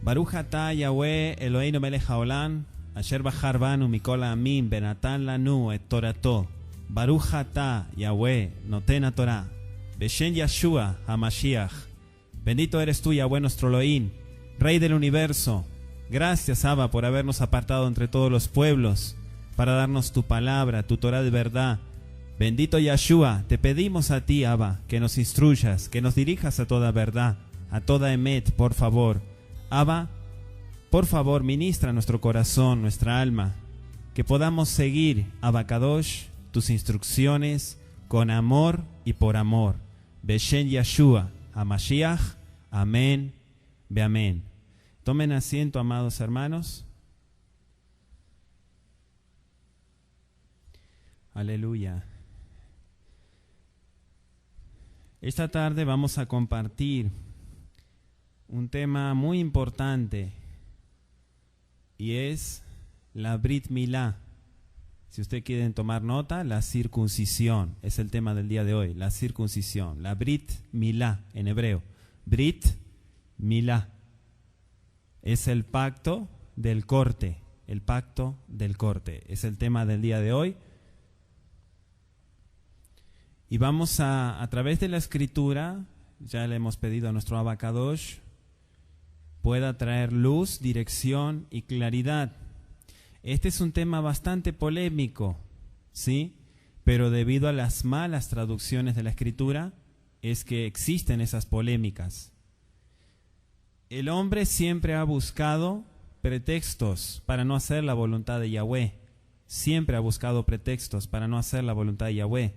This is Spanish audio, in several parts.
Baruch atah Yahweh Eloheinu melech haolam, asher bachar banu mikol ha'amim venatan lanu et torato. Baruch atah Yahweh noten haTorah, beshem Yeshua HaMashiach. Bendito eres tú, Yahweh nuestro Elohim, Rey del universo. Gracias, Abba, por habernos apartado entre todos los pueblos, para darnos tu palabra, tu Torah de verdad. Bendito Yeshua, te pedimos a ti, Abba, que nos instruyas, que nos dirijas a toda verdad, a toda emet, por favor. Abba, por favor, ministra nuestro corazón, nuestra alma, que podamos seguir, Abba Kadosh, tus instrucciones con amor y por amor. Beshem Yeshua HaMashiach. Amén. Be amén. Tomen asiento, amados hermanos. Aleluya. Esta tarde vamos a compartir un tema muy importante y es la Brit Milá. Si ustedes quieren tomar nota, la circuncisión es el tema del día de hoy, la circuncisión, la Brit Milá en hebreo. Brit Milá es el pacto del corte, el pacto del corte es el tema del día de hoy. Y vamos a través de la escritura, ya le hemos pedido a nuestro Abba Kadosh, pueda traer luz, dirección y claridad. Este es un tema bastante polémico, ¿sí? Pero debido a las malas traducciones de la escritura, es que existen esas polémicas. El hombre siempre ha buscado pretextos para no hacer la voluntad de Yahweh. Siempre ha buscado pretextos para no hacer la voluntad de Yahweh.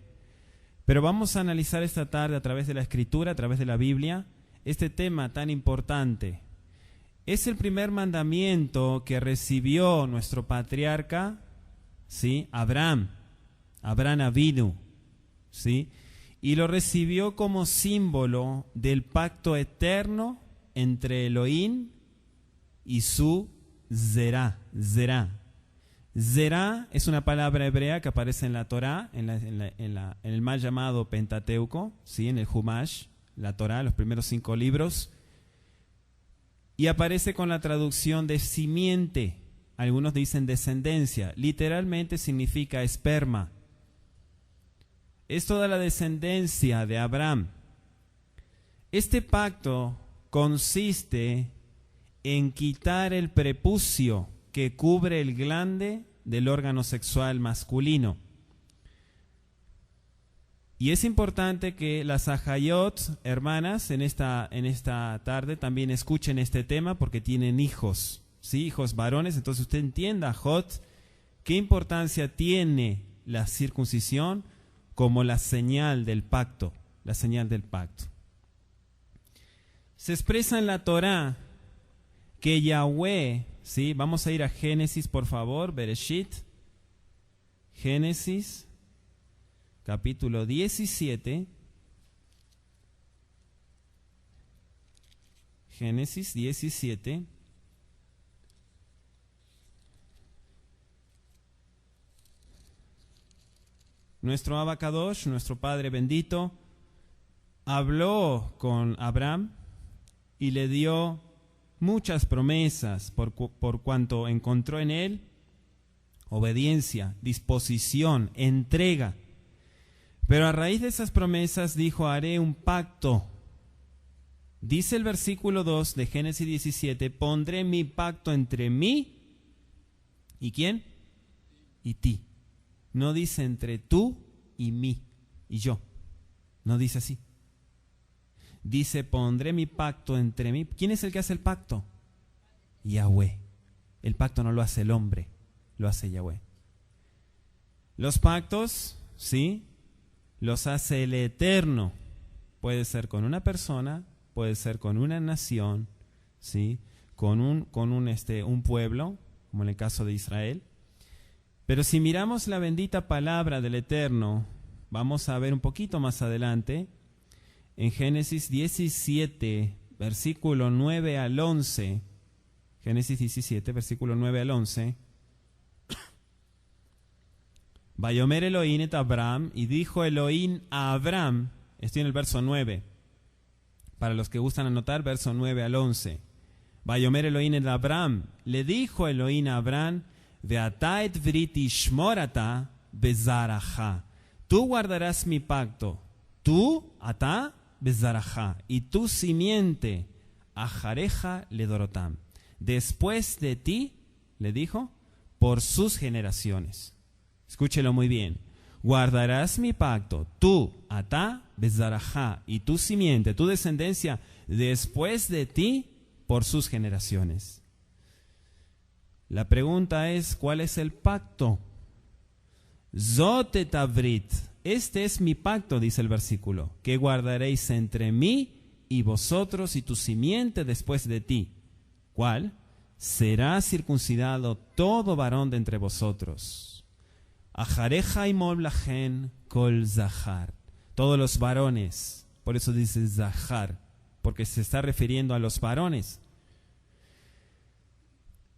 Pero vamos a analizar esta tarde a través de la escritura, a través de la Biblia, este tema tan importante. Es el primer mandamiento que recibió nuestro patriarca, ¿sí? Abraham Avinu, ¿sí? Y lo recibió como símbolo del pacto eterno entre Elohim y su Zerá. Zerá es una palabra hebrea que aparece en la Torá, en el mal llamado Pentateuco, ¿sí? En el Humash, la Torá, los primeros 5 libros. Y aparece con la traducción de simiente. Algunos dicen descendencia. Literalmente significa esperma. Es toda la descendencia de Abraham. Este pacto consiste en quitar el prepucio que cubre el glande del órgano sexual masculino. Y es importante que las Ajayot, hermanas, en esta tarde también escuchen este tema porque tienen hijos, ¿sí? Hijos varones. Entonces usted entienda, Jot, qué importancia tiene la circuncisión como la señal del pacto, la señal del pacto. Se expresa en la Torá que Yahweh, ¿sí? Vamos a ir a Génesis, por favor, Bereshit, Génesis, capítulo 17, Génesis 17, nuestro Abba Kadosh, nuestro Padre bendito, habló con Abraham y le dio muchas promesas por cuanto encontró en él obediencia, disposición, entrega. Pero a raíz de esas promesas dijo, haré un pacto. Dice el versículo 2 de Génesis 17, pondré mi pacto entre mí y ¿quién? Y ti. No dice entre tú y mí y yo. No dice así. Dice, pondré mi pacto entre mí. ¿Quién es el que hace el pacto? Yahweh. El pacto no lo hace el hombre, lo hace Yahweh. Los pactos, ¿sí?, los hace el Eterno. Puede ser con una persona, puede ser con una nación, ¿sí?, con un pueblo, como en el caso de Israel. Pero si miramos la bendita palabra del Eterno, vamos a ver un poquito más adelante, en Génesis 17, versículo 9 al 11, Génesis 17, versículo 9 al 11, Vayomer Elohim et Abraham, y dijo Elohim a Abraham, estoy en el verso 9, para los que gustan anotar, verso 9 al 11. Vayomer Elohim et Abraham, le dijo Elohim a Abraham, Veata et vriti shmorata bezaraja, tú guardarás mi pacto, tú, ata, bezaraja, y tu simiente, ajareja ledorotam, después de ti, le dijo, por sus generaciones. Escúchelo muy bien. Guardarás mi pacto, tú, ata, bezaraja, y tu simiente, tu descendencia, después de ti, por sus generaciones. La pregunta es, ¿cuál es el pacto? Zote tavrit, este es mi pacto, dice el versículo, que guardaréis entre mí y vosotros y tu simiente después de ti. ¿Cuál? Será circuncidado todo varón de entre vosotros. Ajareja y moblajen kol zahar. Todos los varones, por eso dice zahar, porque se está refiriendo a los varones.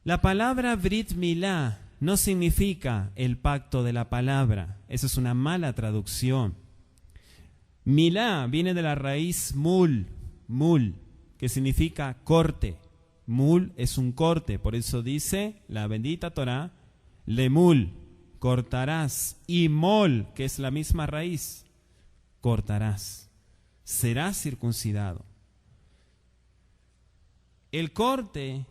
La palabra Brit Milá no significa el pacto de la palabra. Eso es una mala traducción. Milá viene de la raíz mul, que significa corte. Mul es un corte, por eso dice la bendita Torá, lemul, cortarás, y mol, que es la misma raíz, cortarás, serás circuncidado. El corte,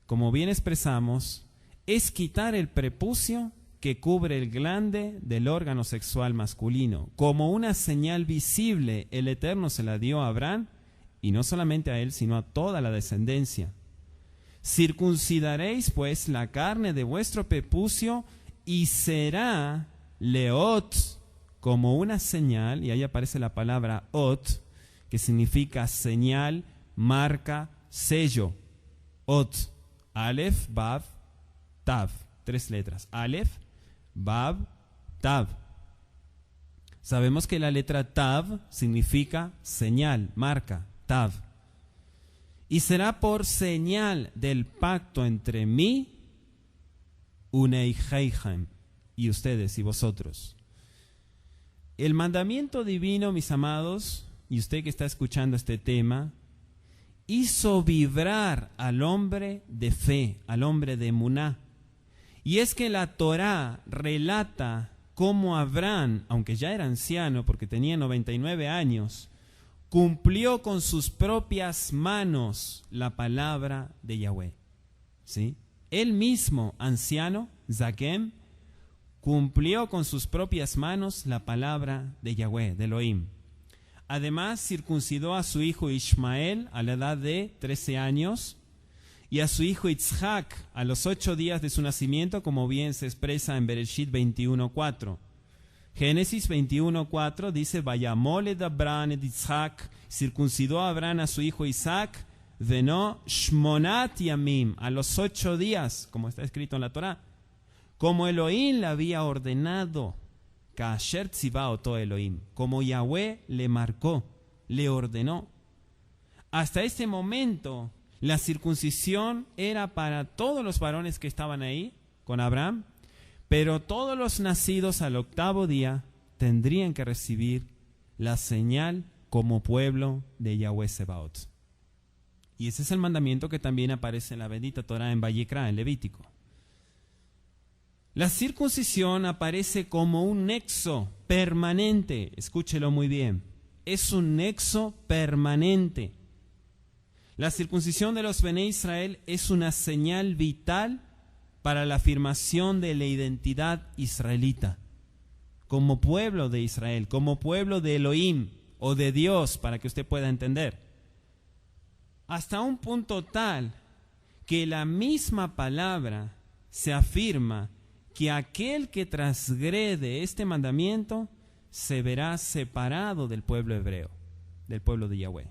como bien expresamos, es quitar el prepucio que cubre el glande del órgano sexual masculino. Como una señal visible, el Eterno se la dio a Abraham, y no solamente a él, sino a toda la descendencia. Circuncidaréis pues la carne de vuestro prepucio, y será leot, como una señal, y ahí aparece la palabra ot, que significa señal, marca, sello. Ot, Aleph, Vav, Tav, 3 letras. Aleph, Vav, Tav. Sabemos que la letra Tav significa señal, marca, Tav. Y será por señal del pacto entre mí, Uneiheichem, y ustedes y vosotros. El mandamiento divino, mis amados, y usted que está escuchando este tema, hizo vibrar al hombre de fe, al hombre de emuná. Y es que la Torá relata cómo Abraham, aunque ya era anciano porque tenía 99 años, cumplió con sus propias manos la palabra de Yahweh. ¿Sí? Él mismo, anciano, Zakem, cumplió con sus propias manos la palabra de Yahweh, de Elohim. Además, circuncidó a su hijo Ishmael a la edad de 13 años y a su hijo Itzhak a los 8 días de su nacimiento, como bien se expresa en Bereshit 21:4. Génesis 21:4 dice, Vayamoled Abraham et Itzhak, circuncidó a Abraham a su hijo Isaac, Veno Shmonat Yamim, a los 8 días, como está escrito en la Torá, como Elohim le había ordenado, Kasher Tzivah Oto Elohim, como Yahweh le marcó, le ordenó. Hasta este momento, la circuncisión era para todos los varones que estaban ahí con Abraham, pero todos los nacidos al 8º día tendrían que recibir la señal como pueblo de Yahweh Sebaot. Y ese es el mandamiento que también aparece en la bendita Torá en Vayikra, en Levítico. La circuncisión aparece como un nexo permanente, escúchelo muy bien, es un nexo permanente. La circuncisión de los Bené Israel es una señal vital para la afirmación de la identidad israelita, como pueblo de Israel, como pueblo de Elohim o de Dios, para que usted pueda entender. Hasta un punto tal que la misma palabra se afirma que aquel que transgrede este mandamiento se verá separado del pueblo hebreo, del pueblo de Yahweh.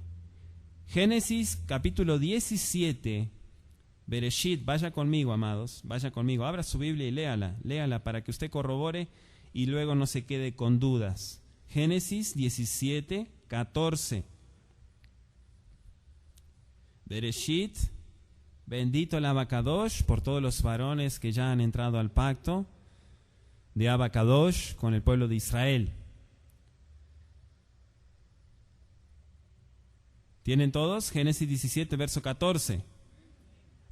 Génesis capítulo 17, Bereshit, vaya conmigo, amados, vaya conmigo, abra su Biblia y léala para que usted corrobore y luego no se quede con dudas. Génesis 17, 14. Bereshit, bendito el Abacadosh por todos los varones que ya han entrado al pacto. de Abacadosh con el pueblo de Israel. ¿Tienen todos? Génesis 17, verso 14.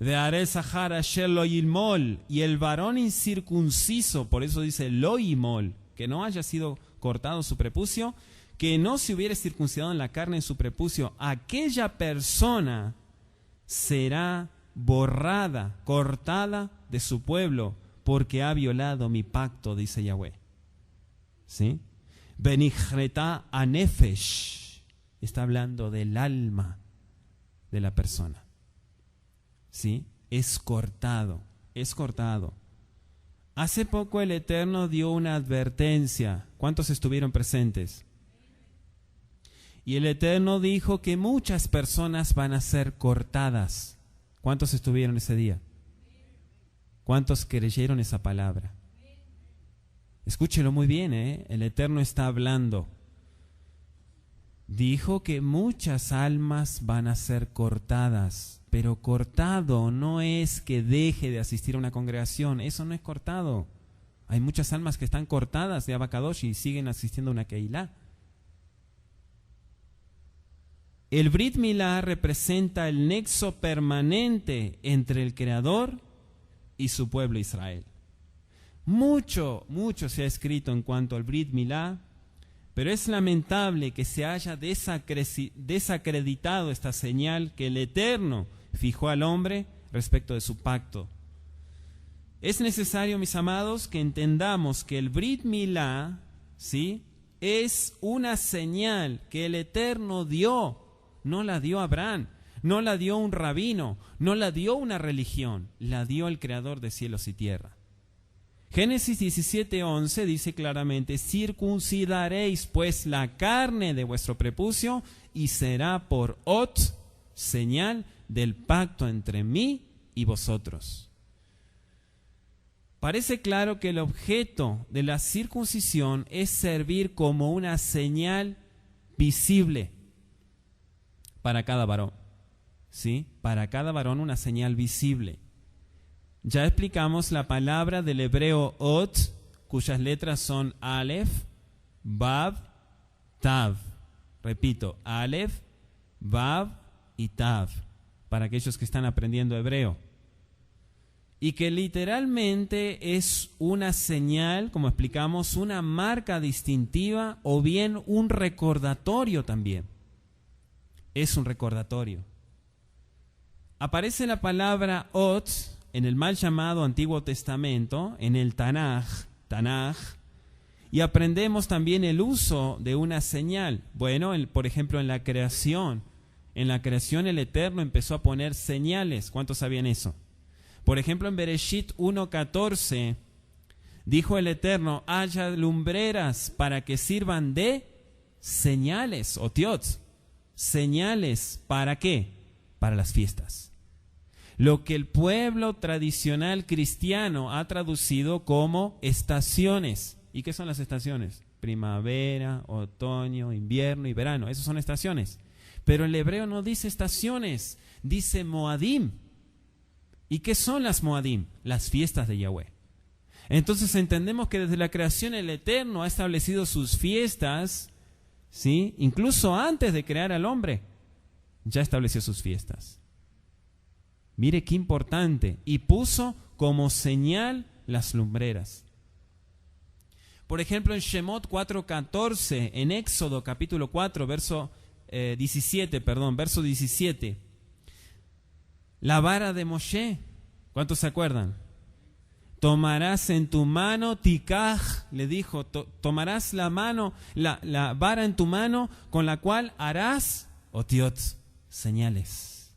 De Are Sahar Asher lo yilmol, y el varón incircunciso, por eso dice lo yimol, que no haya sido cortado su prepucio, que no se hubiere circuncidado en la carne en su prepucio, aquella persona será borrada, cortada de su pueblo, porque ha violado mi pacto, dice Yahweh. ¿Sí? Benichreta anefesh. Está hablando del alma de la persona. ¿Sí? Es cortado, es cortado. Hace poco el Eterno dio una advertencia. ¿Cuántos estuvieron presentes? Y el Eterno dijo que muchas personas van a ser cortadas. ¿Cuántos estuvieron ese día? ¿Cuántos creyeron esa palabra? Escúchelo muy bien, el Eterno está hablando. Dijo que muchas almas van a ser cortadas, pero cortado no es que deje de asistir a una congregación, eso no es cortado. Hay muchas almas que están cortadas de Abacadosh y siguen asistiendo a una Keilah. El Brit Milá representa el nexo permanente entre el Creador y su pueblo Israel. Mucho se ha escrito en cuanto al Brit Milá, pero es lamentable que se haya desacreditado esta señal que el Eterno fijó al hombre respecto de su pacto. Es necesario, mis amados, que entendamos que el Brit Milá, ¿sí?, es una señal que el Eterno dio. No la dio Abraham, no la dio un rabino, no la dio una religión, la dio el Creador de cielos y tierra. Génesis 17:11 dice claramente: circuncidaréis pues la carne de vuestro prepucio y será por ot, señal del pacto entre mí y vosotros. Parece claro que el objeto de la circuncisión es servir como una señal visible para cada varón, ¿sí? Para cada varón una señal visible. Ya explicamos la palabra del hebreo ot, cuyas letras son Aleph, Vav, Tav. Repito, Aleph, Vav y Tav, para aquellos que están aprendiendo hebreo. Y que literalmente es una señal, como explicamos, una marca distintiva o bien un recordatorio también. Es un recordatorio. Aparece la palabra ot en el mal llamado Antiguo Testamento, en el Tanaj, y aprendemos también el uso de una señal. Bueno, por ejemplo, en la creación el Eterno empezó a poner señales. ¿Cuántos sabían eso? Por ejemplo, en Bereshit 1:14 dijo el Eterno: haya lumbreras para que sirvan de señales, otiot. Señales, ¿para qué? Para las fiestas. Lo que el pueblo tradicional cristiano ha traducido como estaciones. ¿Y qué son las estaciones? Primavera, otoño, invierno y verano. Esas son estaciones. Pero el hebreo no dice estaciones, dice Moadim. ¿Y qué son las Moadim? Las fiestas de Yahweh. Entonces entendemos que desde la creación el Eterno ha establecido sus fiestas, ¿sí? Incluso antes de crear al hombre, ya estableció sus fiestas. Mire qué importante. Y puso como señal las lumbreras. Por ejemplo, en Shemot 4:14, en Éxodo capítulo 4, verso 17. La vara de Moshe, ¿cuántos se acuerdan? Tomarás en tu mano, tikaj, le dijo, tomarás la vara en tu mano con la cual harás otiot, señales.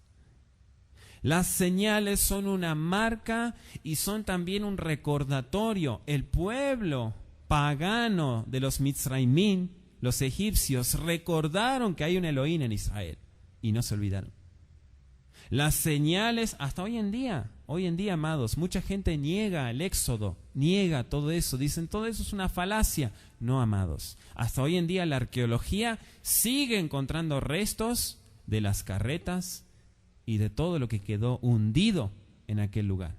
Las señales son una marca y son también un recordatorio. El pueblo pagano de los Mitzraimim, los egipcios, recordaron que hay un Elohim en Israel y no se olvidaron. Las señales, hasta hoy en día, amados, mucha gente niega el Éxodo, niega todo eso, dicen todo eso es una falacia. No, amados, hasta hoy en día la arqueología sigue encontrando restos de las carretas y de todo lo que quedó hundido en aquel lugar,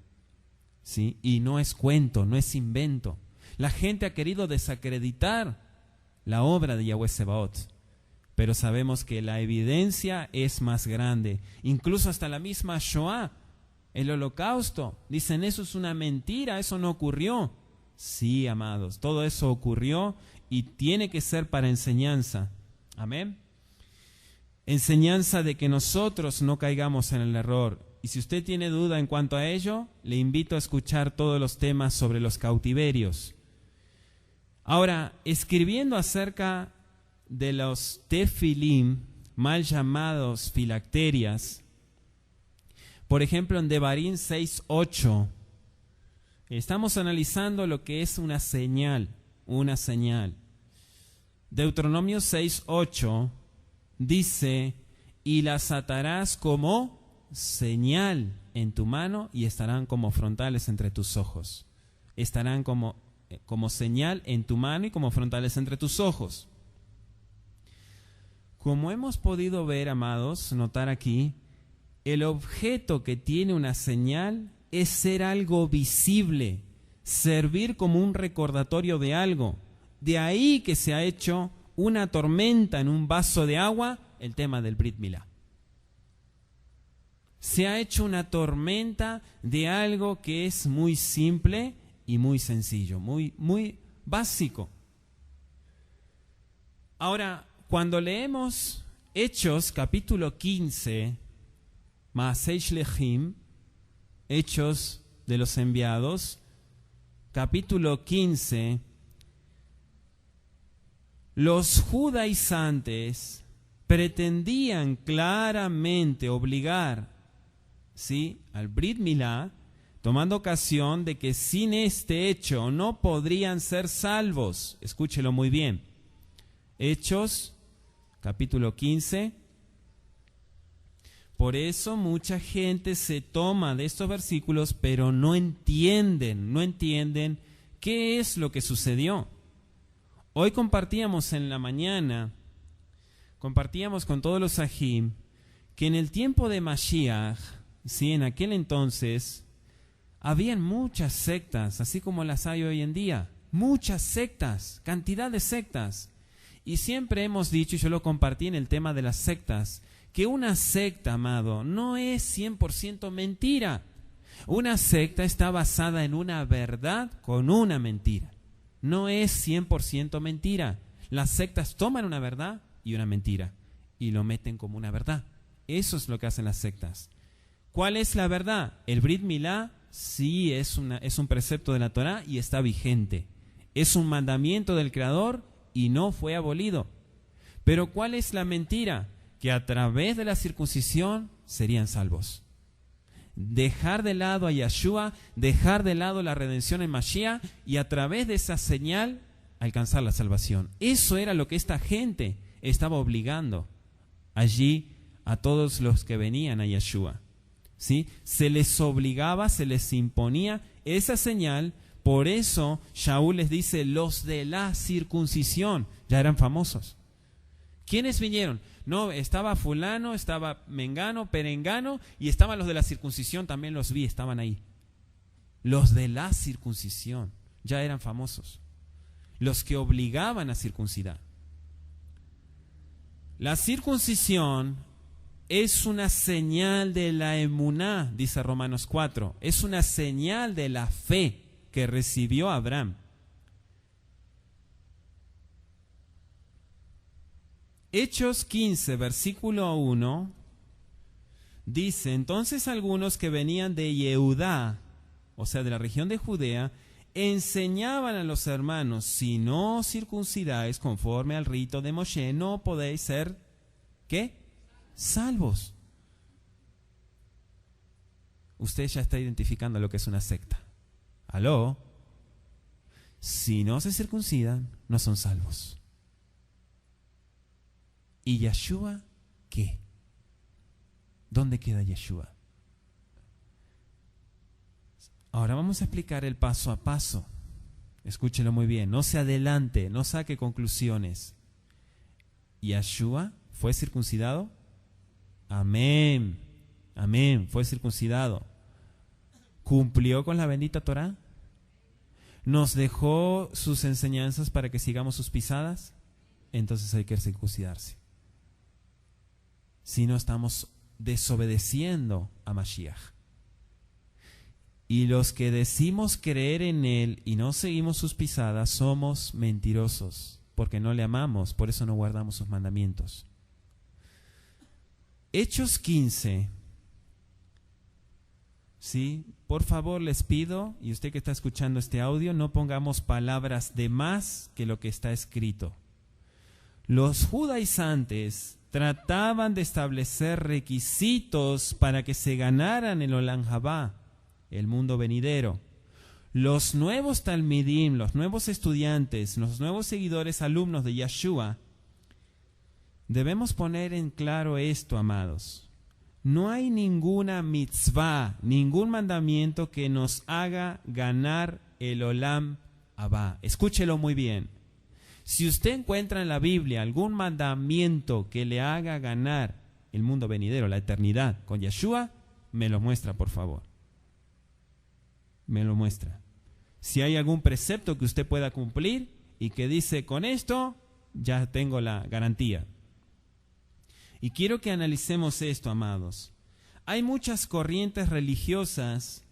¿sí? Y no es cuento, no es invento. La gente ha querido desacreditar la obra de Yahweh Sebaot. Pero sabemos que la evidencia es más grande. Incluso hasta la misma Shoah, el holocausto, dicen eso es una mentira, eso no ocurrió. Sí, amados, todo eso ocurrió y tiene que ser para enseñanza. Amén. Enseñanza de que nosotros no caigamos en el error. Y si usted tiene duda en cuanto a ello, le invito a escuchar todos los temas sobre los cautiverios. Ahora, escribiendo acerca de los tefilim, mal llamados filacterias, por ejemplo en Devarim 6:8, estamos analizando lo que es una señal, Deuteronomio 6:8 dice, y las atarás como señal en tu mano y estarán como frontales entre tus ojos. Estarán como señal en tu mano y como frontales entre tus ojos. Como hemos podido ver, amados, notar aquí, el objeto que tiene una señal es ser algo visible, servir como un recordatorio de algo. De ahí que se ha hecho una tormenta en un vaso de agua, el tema del Brit Milá. Se ha hecho una tormenta de algo que es muy simple y muy sencillo, muy básico. Ahora, cuando leemos Hechos capítulo 15, Maasei Shlechim, Hechos de los Enviados, capítulo 15, los judaizantes pretendían claramente obligar, ¿sí?, al Brit Milá, tomando ocasión de que sin este hecho no podrían ser salvos. Escúchelo muy bien. Hechos capítulo 15. Por eso mucha gente se toma de estos versículos, pero no entienden qué es lo que sucedió. Hoy compartíamos en la mañana, compartíamos con todos los Ajim, que en el tiempo de Mashiach, ¿sí?, en aquel entonces, habían muchas sectas, así como las hay hoy en día. Muchas sectas, cantidad de sectas. Y siempre hemos dicho, y yo lo compartí en el tema de las sectas, que una secta, amado, no es 100% mentira. Una secta está basada en una verdad con una mentira. No es 100% mentira. Las sectas toman una verdad y una mentira y lo meten como una verdad. Eso es lo que hacen las sectas. ¿Cuál es la verdad? El Brit Milá sí es un precepto de la Torá y está vigente. Es un mandamiento del Creador y no fue abolido. Pero ¿cuál es la mentira? Que a través de la circuncisión serían salvos. Dejar de lado a Yeshua, dejar de lado la redención en Mashiach y a través de esa señal alcanzar la salvación. Eso era lo que esta gente estaba obligando allí a todos los que venían a Yeshua. ¿Sí? Se les obligaba, se les imponía esa señal. Por eso Shaul les dice, los de la circuncisión ya eran famosos. ¿Quiénes vinieron? No, estaba fulano, estaba mengano, perengano, y estaban los de la circuncisión, también los vi, estaban ahí. Los de la circuncisión ya eran famosos. Los que obligaban a circuncidar. La circuncisión es una señal de la emuná, dice Romanos 4. Es una señal de la fe que recibió Abraham. Hechos 15, versículo 1, dice, entonces algunos que venían de Yehudá, o sea, de la región de Judea, enseñaban a los hermanos, si no circuncidáis conforme al rito de Moshe, no podéis ser, ¿qué? Salvos. Usted ya está identificando lo que es una secta. ¿Aló? Si no se circuncidan, no son salvos. ¿Y Yeshua qué? ¿Dónde queda Yeshua? Ahora vamos a explicar el paso a paso. Escúchelo muy bien, no se adelante, no saque conclusiones. ¿Yeshua fue circuncidado? Amén, amén, fue circuncidado. ¿Cumplió con la bendita Torá? ¿Nos dejó sus enseñanzas para que sigamos sus pisadas? Entonces hay que circuncidarse. Si no, estamos desobedeciendo a Mashiach. Y los que decimos creer en Él y no seguimos sus pisadas somos mentirosos, porque no le amamos, por eso no guardamos sus mandamientos. Hechos 15. ¿Sí? Por favor, les pido, y usted que está escuchando este audio, no pongamos palabras de más que lo que está escrito. Los judaizantes trataban de establecer requisitos para que se ganaran el Olam Habá, el mundo venidero. Los nuevos talmidim, los nuevos estudiantes, los nuevos seguidores, alumnos de Yeshua, debemos poner en claro esto, amados. No hay ninguna mitzvah, ningún mandamiento que nos haga ganar el Olam Habá. Escúchelo muy bien. Si usted encuentra en la Biblia algún mandamiento que le haga ganar el mundo venidero, la eternidad con Yeshua, me lo muestra, por favor. Me lo muestra. Si hay algún precepto que usted pueda cumplir y que dice, con esto ya tengo la garantía. Y quiero que analicemos esto, amados. Hay muchas corrientes religiosas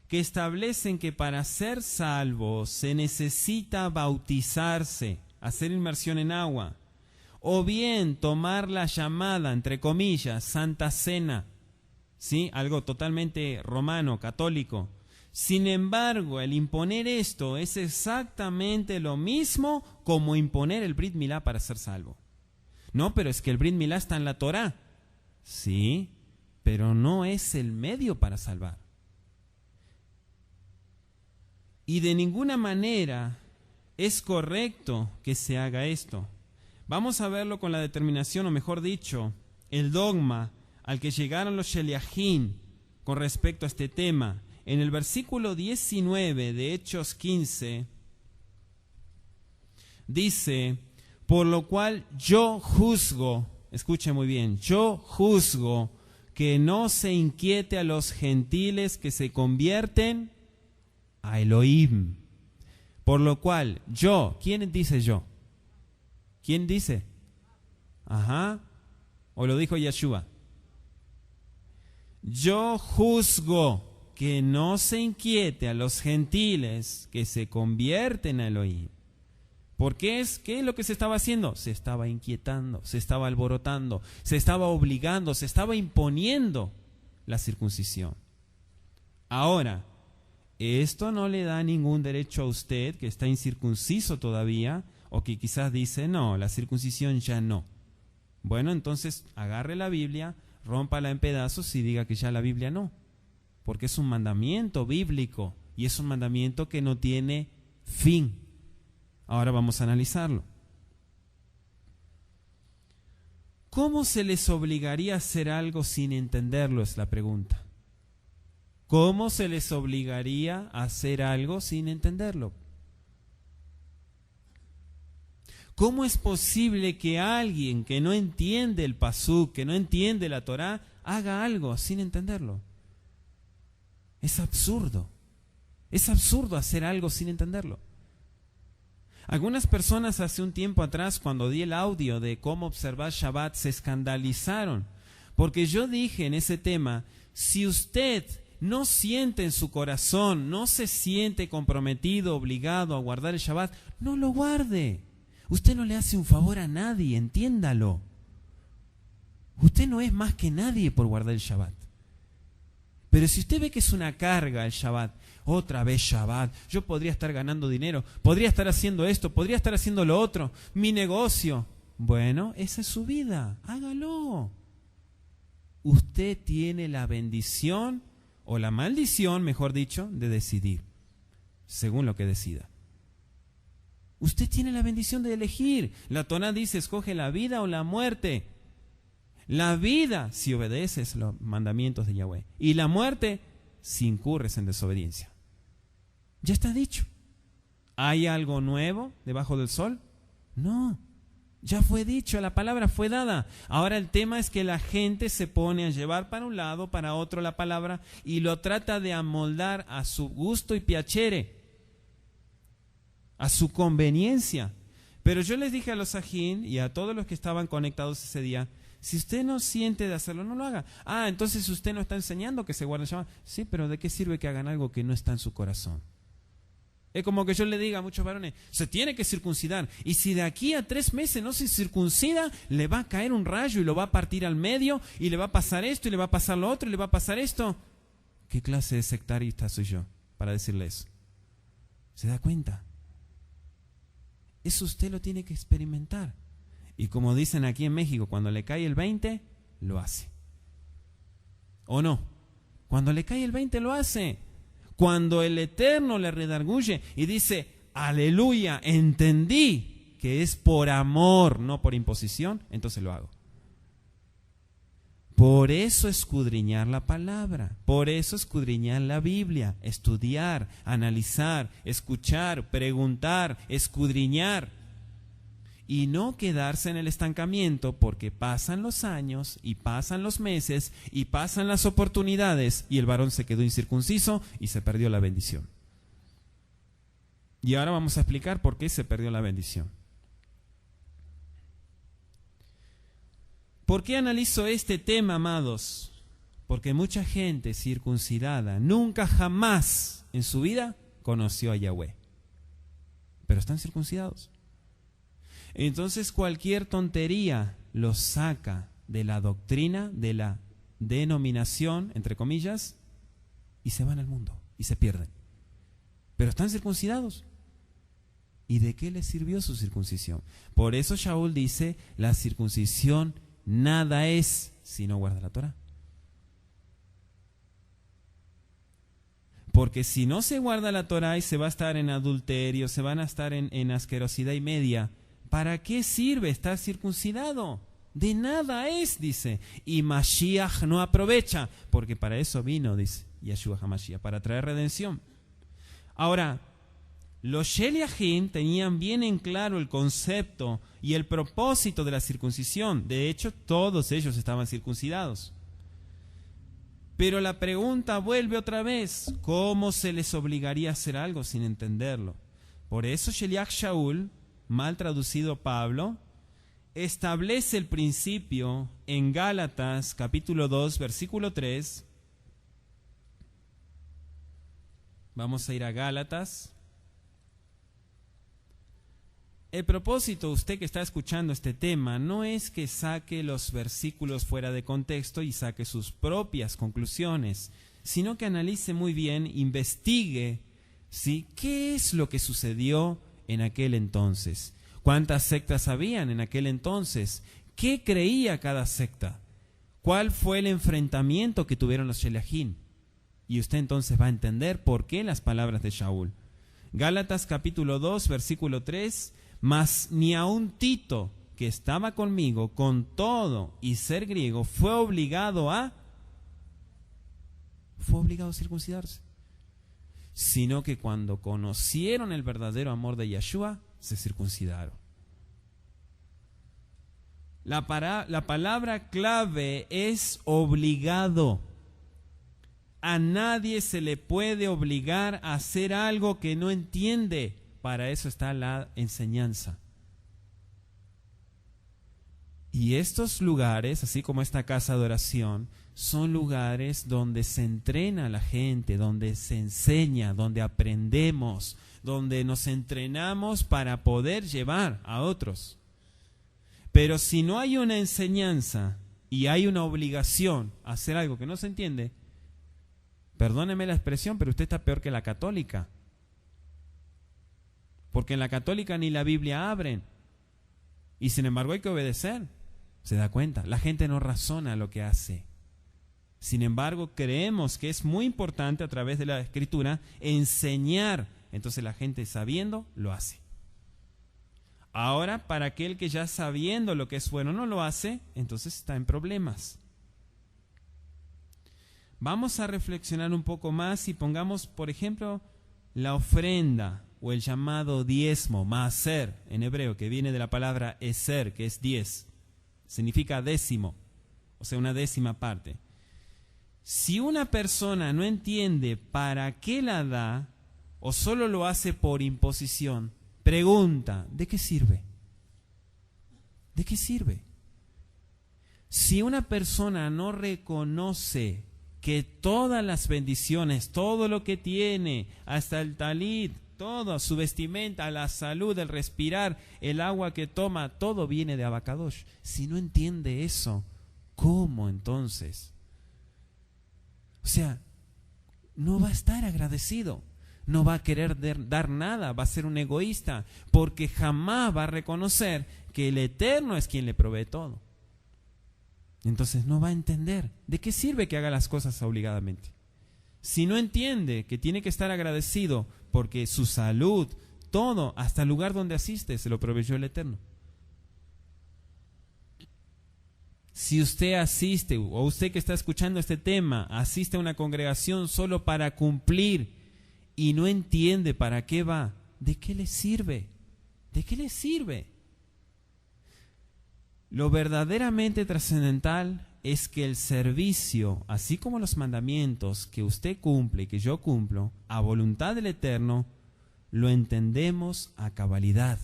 que establecen que para ser salvo se necesita bautizarse, hacer inmersión en agua, o bien tomar la llamada, entre comillas, Santa Cena, ¿sí? Algo totalmente romano, católico. Sin embargo, el imponer esto es exactamente lo mismo como imponer el Brit Milá para ser salvo. No, pero es que el Brit Milá está en la Torá. Sí, pero no es el medio para salvar. Y de ninguna manera es correcto que se haga esto. Vamos a verlo con la determinación, o mejor dicho, el dogma al que llegaron los Sheliachim con respecto a este tema. En el versículo 19 de Hechos 15 dice: por lo cual yo juzgo, escuche muy bien, yo juzgo que no se inquiete a los gentiles que se convierten a Elohim. Por lo cual yo, ¿quién dice yo? ¿Quién dice? Ajá, o lo dijo Yeshua. Yo juzgo que no se inquiete a los gentiles que se convierten a Elohim. ¿Por qué es? ¿Qué es lo que se estaba haciendo? Se estaba inquietando, se estaba alborotando, se estaba obligando, se estaba imponiendo la circuncisión. Ahora, esto no le da ningún derecho a usted que está incircunciso todavía, o que quizás dice, no, la circuncisión ya no. Bueno, entonces agarre la Biblia, rómpala en pedazos y diga que ya la Biblia no. Porque es un mandamiento bíblico y es un mandamiento que no tiene fin. Ahora vamos a analizarlo. ¿Cómo se les obligaría a hacer algo sin entenderlo? Es la pregunta. ¿Cómo se les obligaría a hacer algo sin entenderlo? ¿Cómo es posible que alguien que no entiende el pasuk, que no entiende la Torá, haga algo sin entenderlo? Es absurdo. Es absurdo hacer algo sin entenderlo. Algunas personas hace un tiempo atrás, cuando di el audio de cómo observar Shabbat, se escandalizaron. Porque yo dije en ese tema, si usted no siente en su corazón, no se siente comprometido, obligado a guardar el Shabbat, no lo guarde. Usted no le hace un favor a nadie, entiéndalo. Usted no es más que nadie por guardar el Shabbat. Pero si usted ve que es una carga el Shabbat, otra vez Shabbat, yo podría estar ganando dinero, podría estar haciendo esto, podría estar haciendo lo otro, mi negocio. Bueno, esa es su vida, hágalo. Usted tiene la bendición, o la maldición, mejor dicho, de decidir, según lo que decida. Usted tiene la bendición de elegir. La Torá dice, escoge la vida o la muerte. La vida si obedeces los mandamientos de Yahweh. Y la muerte si incurres en desobediencia. Ya está dicho. ¿Hay algo nuevo debajo del sol? No. Ya fue dicho, la palabra fue dada. Ahora el tema es que la gente se pone a llevar para un lado, para otro la palabra y lo trata de amoldar a su gusto y piacere. a su conveniencia. Pero yo les dije a los Sajín y a todos los que estaban conectados ese día, si usted no siente de hacerlo, no lo haga. Ah, entonces usted no está enseñando que se guarden Shabbat. Sí, pero ¿de qué sirve que hagan algo que no está en su corazón? Es como que yo le diga a muchos varones, se tiene que circuncidar. Y si de aquí a 3 meses no se circuncida, le va a caer un rayo y lo va a partir al medio, y le va a pasar esto, y le va a pasar lo otro, y le va a pasar esto. ¿Qué clase de sectarista soy yo para decirle eso? ¿Se da cuenta? Eso usted lo tiene que experimentar. Y como dicen aquí en México, cuando le cae el 20, lo hace. ¿O no? Cuando le cae el 20, lo hace. Cuando el Eterno le redarguye y dice, aleluya, entendí que es por amor, no por imposición, entonces lo hago. Por eso escudriñar la palabra, por eso escudriñar la Biblia, estudiar, analizar, escuchar, preguntar, escudriñar. Y no quedarse en el estancamiento, porque pasan los años y pasan los meses y pasan las oportunidades y el varón se quedó incircunciso y se perdió la bendición. Y ahora vamos a explicar por qué se perdió la bendición. ¿Por qué analizo este tema, amados? Porque mucha gente circuncidada nunca jamás en su vida conoció a Yahweh, pero están circuncidados. Entonces cualquier tontería los saca de la doctrina, de la denominación, entre comillas, y se van al mundo y se pierden. Pero están circuncidados. ¿Y de qué les sirvió su circuncisión? Por eso Shaul dice, la circuncisión nada es si no guarda la Torah. Porque si no se guarda la Torah y se va a estar en adulterio, se van a estar en asquerosidad y media, ¿para qué sirve estar circuncidado? De nada es, dice. Y Mashiach no aprovecha, porque para eso vino, dice Yeshua HaMashiach, para traer redención. Ahora, los Sheliachim tenían bien en claro el concepto y el propósito de la circuncisión. De hecho, todos ellos estaban circuncidados. Pero la pregunta vuelve otra vez, ¿cómo se les obligaría a hacer algo sin entenderlo? Por eso Sheliach Shaul, mal traducido Pablo, establece el principio en Gálatas capítulo 2 versículo 3. Vamos a ir a Gálatas. El propósito, usted que está escuchando este tema, no es que saque los versículos fuera de contexto y saque sus propias conclusiones, sino que analice muy bien, investigue, ¿sí?, qué es lo que sucedió en aquel entonces. ¿Cuántas sectas habían en aquel entonces? ¿Qué creía cada secta? ¿Cuál fue el enfrentamiento que tuvieron los Sheliachim? Y usted entonces va a entender por qué las palabras de Shaul. Gálatas capítulo 2, versículo 3. Mas ni aun Tito, que estaba conmigo, con todo y ser griego, fue obligado a circuncidarse, sino que cuando conocieron el verdadero amor de Yeshua, se circuncidaron. La palabra clave es obligado. A nadie se le puede obligar a hacer algo que no entiende. Para eso está la enseñanza. Y estos lugares, así como esta casa de oración, son lugares donde se entrena a la gente, donde se enseña, donde aprendemos, donde nos entrenamos para poder llevar a otros. Pero si no hay una enseñanza y hay una obligación a hacer algo que no se entiende, perdóneme la expresión, pero usted está peor que la católica. Porque en la católica ni la Biblia abren. Y sin embargo hay que obedecer. ¿Se da cuenta? La gente no razona lo que hace. Sin embargo, creemos que es muy importante a través de la Escritura enseñar. Entonces la gente sabiendo lo hace. Ahora, para aquel que ya sabiendo lo que es bueno no lo hace, entonces está en problemas. Vamos a reflexionar un poco más y pongamos, por ejemplo, la ofrenda o el llamado diezmo, maaser, en hebreo, que viene de la palabra eser, que es 10. Significa décimo, o sea, una décima parte. Si una persona no entiende para qué la da, o solo lo hace por imposición, Pregunta, ¿de qué sirve? ¿De qué sirve? Si una persona no reconoce que todas las bendiciones, todo lo que tiene, hasta el talit, todo, su vestimenta, la salud, el respirar, el agua que toma, todo viene de Abacadosh. Si no entiende eso, ¿cómo entonces? O sea, no va a estar agradecido, no va a querer dar nada, va a ser un egoísta, porque jamás va a reconocer que el Eterno es quien le provee todo. Entonces no va a entender. ¿De qué sirve que haga las cosas obligadamente? Si no entiende que tiene que estar agradecido porque su salud, todo, hasta el lugar donde asiste, se lo proveyó el Eterno. Si usted asiste, o usted que está escuchando este tema, asiste a una congregación solo para cumplir y no entiende para qué va, ¿de qué le sirve? ¿De qué le sirve? Lo verdaderamente trascendental es que el servicio, así como los mandamientos que usted cumple y que yo cumplo, a voluntad del Eterno, lo entendemos a cabalidad.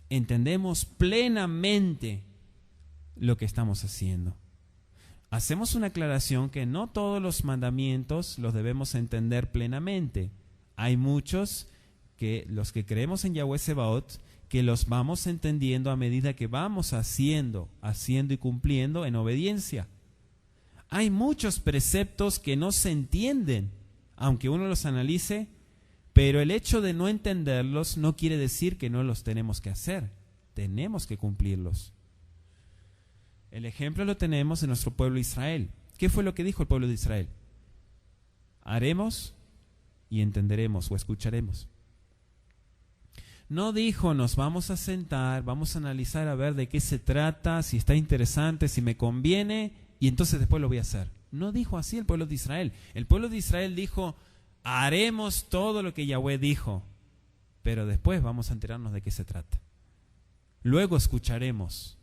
Entendemos plenamente lo que estamos haciendo. Hacemos una aclaración que no todos los mandamientos los debemos entender plenamente. Hay muchos que los que creemos en Yahweh Sebaot, que los vamos entendiendo a medida que vamos haciendo y cumpliendo en obediencia. Hay muchos preceptos que no se entienden, aunque uno los analice, pero el hecho de no entenderlos no quiere decir que no los tenemos que hacer. Tenemos que cumplirlos. El ejemplo lo tenemos en nuestro pueblo Israel. ¿Qué fue lo que dijo el pueblo de Israel? Haremos y entenderemos o escucharemos. No dijo, nos vamos a sentar, vamos a analizar a ver de qué se trata, si está interesante, si me conviene, y entonces después lo voy a hacer. No dijo así el pueblo de Israel. El pueblo de Israel dijo, haremos todo lo que Yahweh dijo, pero después vamos a enterarnos de qué se trata. Luego escucharemos.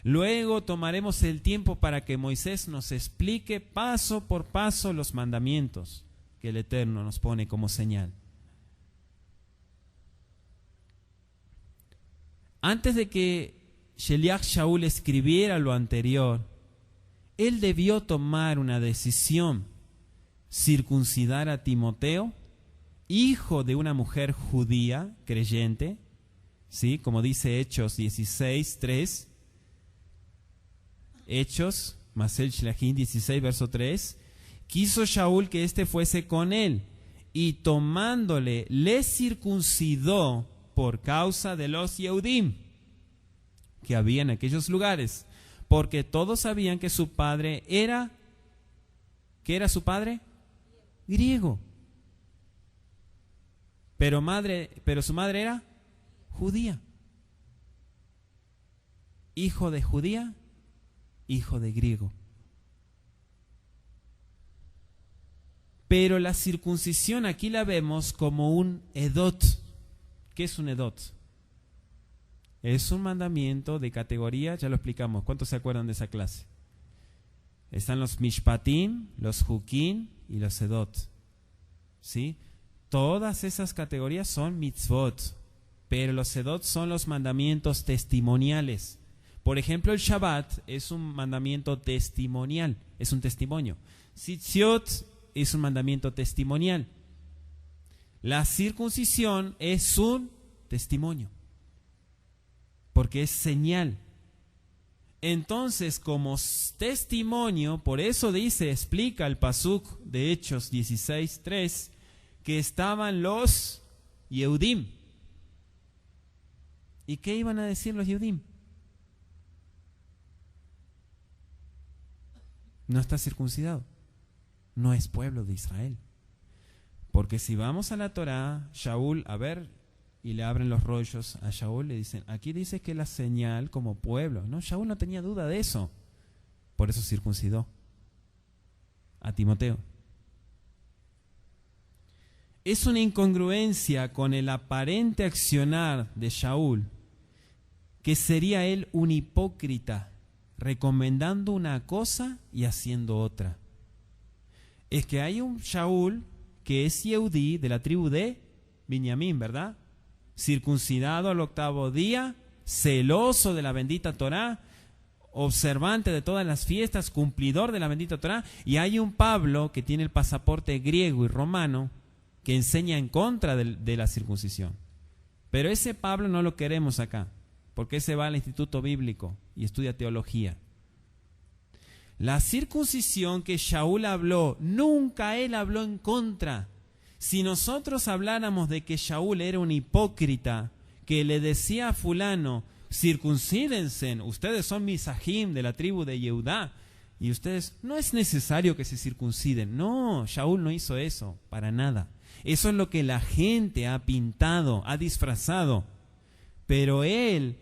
Luego tomaremos el tiempo para que Moisés nos explique paso por paso los mandamientos que el Eterno nos pone como señal. Antes de que Sheliach Shaul escribiera lo anterior, él debió tomar una decisión: circuncidar a Timoteo, hijo de una mujer judía creyente, ¿sí? Como dice Hechos 16:3. Hechos, Masel Shlachim 16, verso 3. Quiso Shaul que éste fuese con él, y tomándole, le circuncidó por causa de los Yehudim que había en aquellos lugares, porque todos sabían que su padre era, ¿qué era su padre? Griego. Pero su madre era judía. Hijo de judía, hijo de griego. Pero la circuncisión aquí la vemos como un edot. ¿Qué es un edot? Es un mandamiento de categoría, ya lo explicamos. ¿Cuántos se acuerdan de esa clase? Están los mishpatim, los hukim y los edot. ¿Sí? Todas esas categorías son mitzvot, pero los edot son los mandamientos testimoniales. Por ejemplo, el Shabbat es un mandamiento testimonial, es un testimonio. Tzitziot es un mandamiento testimonial. La circuncisión es un testimonio, porque es señal. Entonces, como testimonio, por eso explica el pasuk de Hechos 16:3, que estaban los Yehudim. ¿Y qué iban a decir los Yehudim? No está circuncidado, no es pueblo de Israel. Porque si vamos a la Torá, Shaul, a ver, y le abren los rollos a Shaul, le dicen, aquí dice que la señal como pueblo. No, Shaul no tenía duda de eso. Por eso circuncidó a Timoteo. Es una incongruencia con el aparente accionar de Shaul, que sería él un hipócrita, recomendando una cosa y haciendo otra. Es que hay un Shaul que es Yehudí de la tribu de Binyamin, ¿verdad? circuncidado al 8º día, celoso de la bendita Torá, observante de todas las fiestas, cumplidor de la bendita Torá. Y hay un Pablo que tiene el pasaporte griego y romano que enseña en contra de la circuncisión. Pero ese Pablo no lo queremos acá, porque ese va al instituto bíblico y estudia teología. La circuncisión que Shaul habló, nunca él habló en contra. Si nosotros habláramos de que Shaul era un hipócrita, que le decía a fulano, circuncídense, ustedes son misajim de la tribu de Yehudá, y ustedes, no es necesario que se circunciden. No, Shaul no hizo eso, para nada. Eso es lo que la gente ha pintado, ha disfrazado. Pero él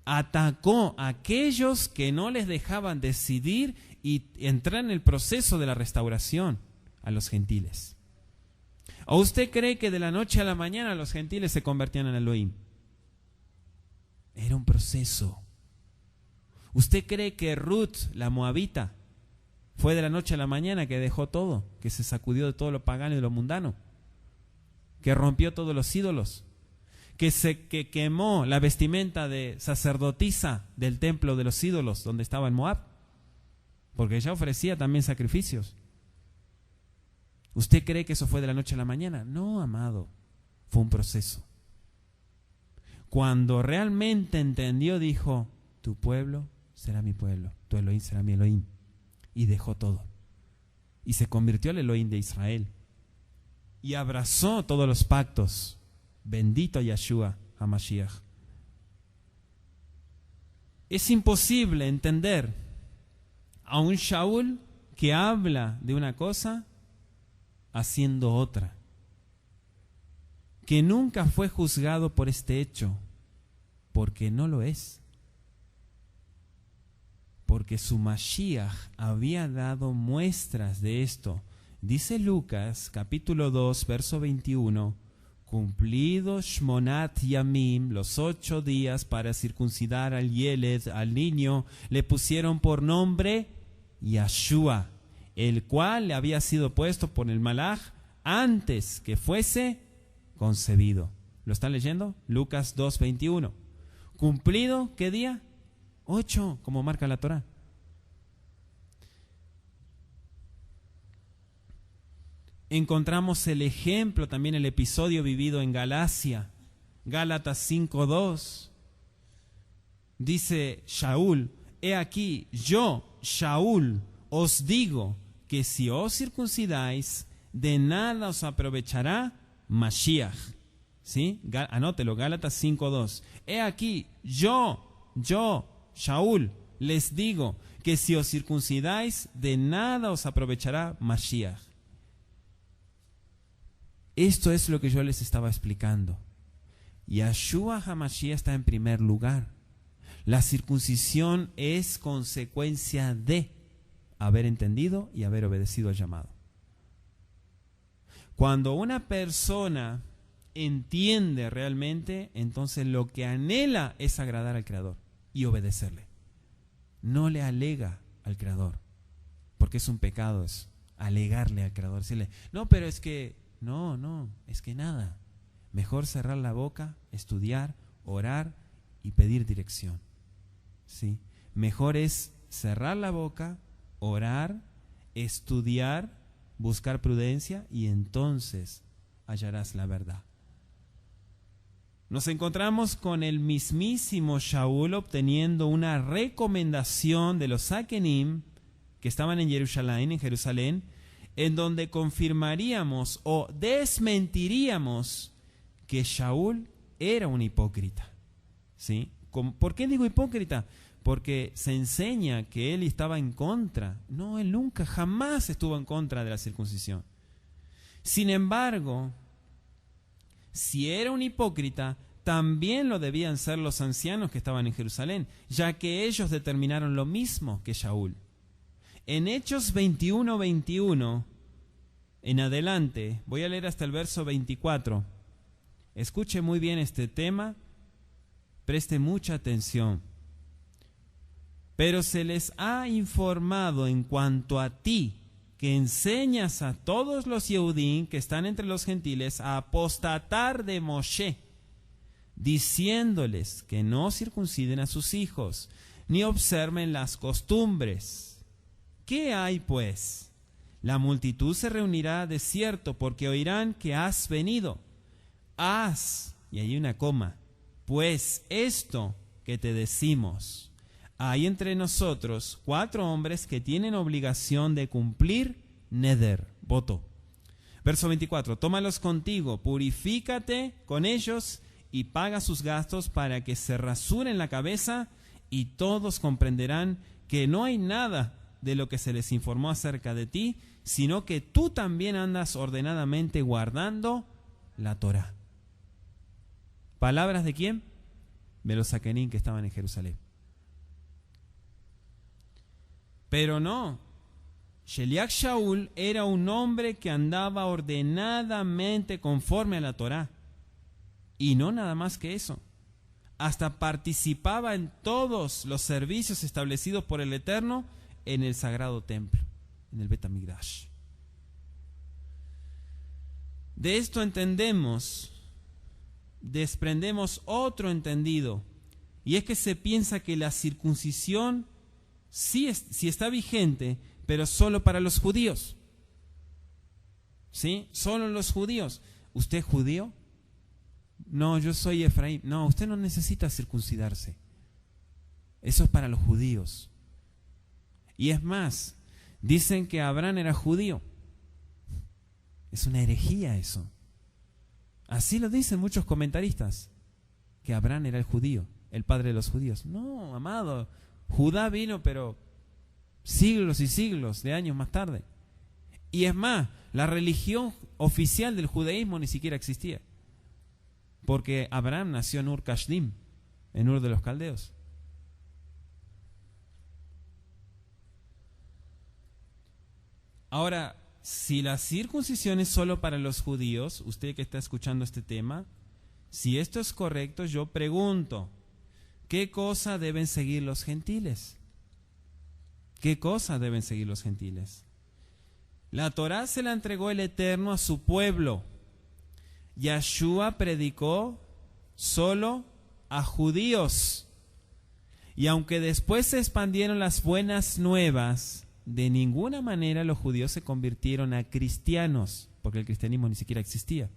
atacó a aquellos que no les dejaban decidir y entrar en el proceso de la restauración a los gentiles. ¿O usted cree que de la noche a la mañana los gentiles se convertían en Elohim? Era un proceso. ¿Usted cree que Ruth, la moabita, fue de la noche a la mañana que dejó todo, que se sacudió de todo lo pagano y de lo mundano, que rompió todos los ídolos, que quemó la vestimenta de sacerdotisa del templo de los ídolos donde estaba en Moab? Porque ella ofrecía también sacrificios. ¿Usted cree que eso fue de la noche a la mañana? No, amado, fue un proceso. Cuando realmente entendió, dijo, tu pueblo será mi pueblo, tu Elohim será mi Elohim. Y dejó todo. Y se convirtió al Elohim de Israel. Y abrazó todos los pactos. Bendito Yeshua HaMashiach. Es imposible entender a un Shaul que habla de una cosa haciendo otra, que nunca fue juzgado por este hecho, porque no lo es, porque su Mashiach había dado muestras de esto. Dice Lucas capítulo 2 verso 21, cumplidos Shmonat Yamim, los 8 días para circuncidar al Yeled, al niño, le pusieron por nombre Yeshua, el cual le había sido puesto por el Malach antes que fuese concebido. ¿Lo están leyendo? Lucas 2:21. ¿Cumplido qué día? 8, como marca la Torá. Encontramos el ejemplo, también el episodio vivido en Galacia, Gálatas 5:2. Dice Shaul, he aquí, yo, Shaul, os digo que si os circuncidáis, de nada os aprovechará Mashiach. ¿Sí? Anótelo, Gálatas 5:2. He aquí, yo, Shaul, les digo que si os circuncidáis, de nada os aprovechará Mashiach. Esto es lo que yo les estaba explicando. Yeshua HaMashiach está en primer lugar. La circuncisión es consecuencia de haber entendido y haber obedecido al llamado. Cuando una persona entiende realmente, entonces lo que anhela es agradar al Creador y obedecerle. No le alega al Creador, porque es un pecado, es alegarle al Creador, decirle, no, pero es que, no, es que nada. Mejor cerrar la boca, estudiar, orar y pedir dirección. ¿Sí? Mejor es cerrar la boca, orar, estudiar, buscar prudencia y entonces hallarás la verdad. Nos encontramos con el mismísimo Shaul obteniendo una recomendación de los Hakenim que estaban en Jerusalén, en donde confirmaríamos o desmentiríamos que Shaul era un hipócrita. ¿Sí? ¿Por qué digo hipócrita? Porque se enseña que él estaba en contra. No, él nunca, jamás estuvo en contra de la circuncisión. Sin embargo, si era un hipócrita, también lo debían ser los ancianos que estaban en Jerusalén, ya que ellos determinaron lo mismo que Shaul. En Hechos 21:21, en adelante, voy a leer hasta el verso 24. Escuche muy bien este tema, preste mucha atención. Pero se les ha informado en cuanto a ti, que enseñas a todos los Yehudim que están entre los gentiles a apostatar de Moshe, diciéndoles que no circunciden a sus hijos, ni observen las costumbres. ¿Qué hay, pues? La multitud se reunirá de cierto, porque oirán que has venido. Haz, y hay una coma, pues esto que te decimos. Hay entre nosotros 4 hombres que tienen obligación de cumplir neder, voto. Verso 24, tómalos contigo, purifícate con ellos y paga sus gastos para que se rasuren la cabeza, y todos comprenderán que no hay nada de lo que se les informó acerca de ti, sino que tú también andas ordenadamente guardando la Torá. ¿Palabras de quién? De los saquenín que estaban en Jerusalén. Pero no, Sheliach Shaul era un hombre que andaba ordenadamente conforme a la Torá. Y no nada más que eso. Hasta participaba en todos los servicios establecidos por el Eterno en el sagrado templo, en el Bet HaMikdash. De esto desprendemos otro entendido, y es que se piensa que la circuncisión sí está vigente, pero solo para los judíos. ¿Sí? Solo los judíos. ¿Usted es judío? No, yo soy Efraín. No, usted no necesita circuncidarse. Eso es para los judíos. Y es más, dicen que Abraham era judío. Es una herejía eso. Así lo dicen muchos comentaristas, que Abraham era el judío, el padre de los judíos. No, amado, Judá vino, pero siglos y siglos de años más tarde. Y es más, la religión oficial del judaísmo ni siquiera existía, porque Abraham nació en Ur Kasdim, en Ur de los Caldeos. Ahora, si la circuncisión es solo para los judíos, usted que está escuchando este tema, si esto es correcto, yo pregunto, ¿qué cosa deben seguir los gentiles? ¿Qué cosa deben seguir los gentiles? La Torá se la entregó el Eterno a su pueblo. Yahshua predicó solo a judíos. Y aunque después se expandieron las buenas nuevas, de ninguna manera los judíos se convirtieron a cristianos, porque el cristianismo ni siquiera existía,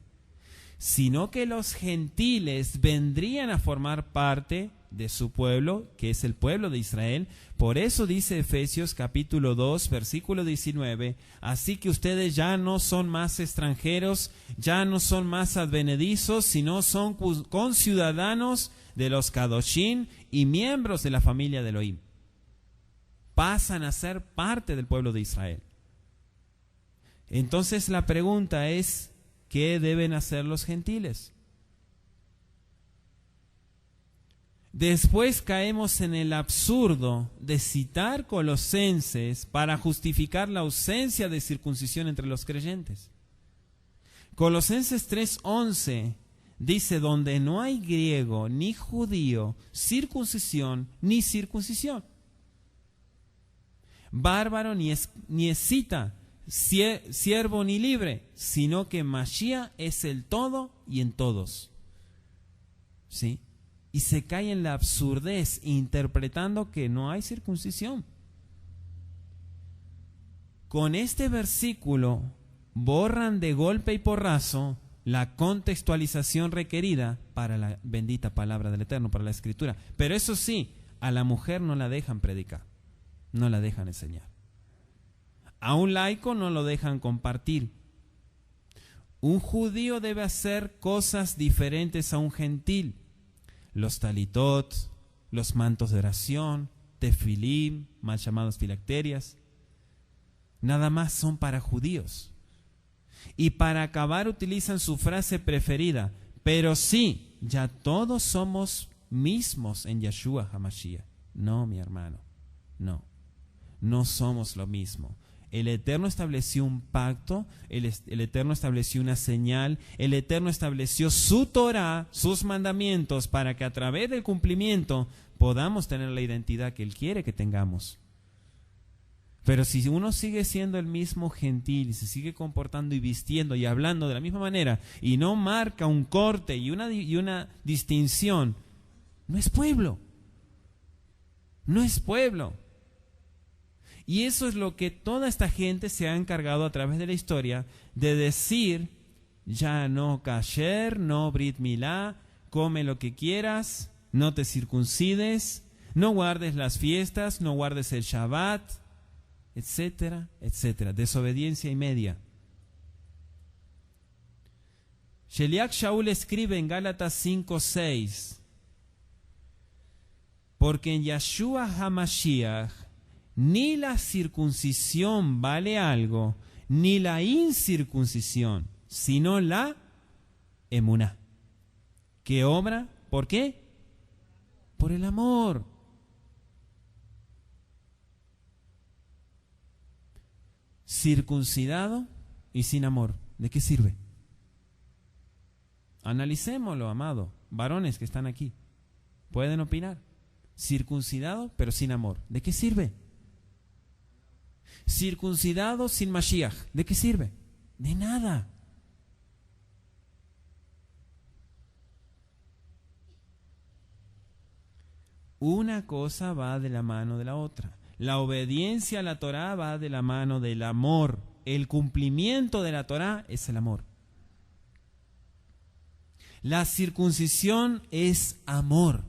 sino que los gentiles vendrían a formar parte de su pueblo, que es el pueblo de Israel. Por eso dice Efesios capítulo 2, versículo 19, así que ustedes ya no son más extranjeros, ya no son más advenedizos, sino son conciudadanos de los Kadoshim y miembros de la familia de Elohim. Pasan a ser parte del pueblo de Israel. Entonces la pregunta es, ¿qué deben hacer los gentiles? Después caemos en el absurdo de citar Colosenses para justificar la ausencia de circuncisión entre los creyentes. Colosenses 3:11 dice, donde no hay griego ni judío, circuncisión ni circuncisión, bárbaro ni escita, siervo ni libre, sino que Mashiach es el todo y en todos. ¿Sí? Y se cae en la absurdez interpretando que no hay circuncisión. Con este versículo borran de golpe y porrazo la contextualización requerida para la bendita palabra del Eterno, para la Escritura. Pero eso sí, a la mujer no la dejan predicar, no la dejan enseñar. A un laico no lo dejan compartir. Un judío debe hacer cosas diferentes a un gentil. Los talitot, los mantos de oración, tefilim, mal llamados filacterias, nada más son para judíos. Y para acabar utilizan su frase preferida, pero sí, ya todos somos mismos en Yahshua HaMashiach. No, mi hermano, no somos lo mismo. El Eterno estableció un pacto, el Eterno estableció una señal, el Eterno estableció su Torah, sus mandamientos, para que a través del cumplimiento podamos tener la identidad que Él quiere que tengamos. Pero si uno sigue siendo el mismo gentil y se sigue comportando y vistiendo y hablando de la misma manera y no marca un corte y una distinción, no es pueblo. No es pueblo. Y eso es lo que toda esta gente se ha encargado a través de la historia de decir: ya no kasher, no brit milá, come lo que quieras, no te circuncides, no guardes las fiestas, no guardes el Shabbat, etcétera, etcétera. Desobediencia y media. Sheliach Shaul escribe en Gálatas 5:6: porque en Yeshua HaMashiach ni la circuncisión vale algo, ni la incircuncisión, sino la emuná, que obra, ¿por qué? Por el amor. Circuncidado y sin amor, ¿de qué sirve? Analicémoslo, amado. Varones que están aquí, pueden opinar. Circuncidado pero sin amor, ¿de qué sirve? Circuncidado sin Mashiach, ¿de qué sirve? De nada. Una cosa va de la mano de la otra. La obediencia a la Torá va de la mano del amor. El cumplimiento de la Torá es el amor. La circuncisión es amor.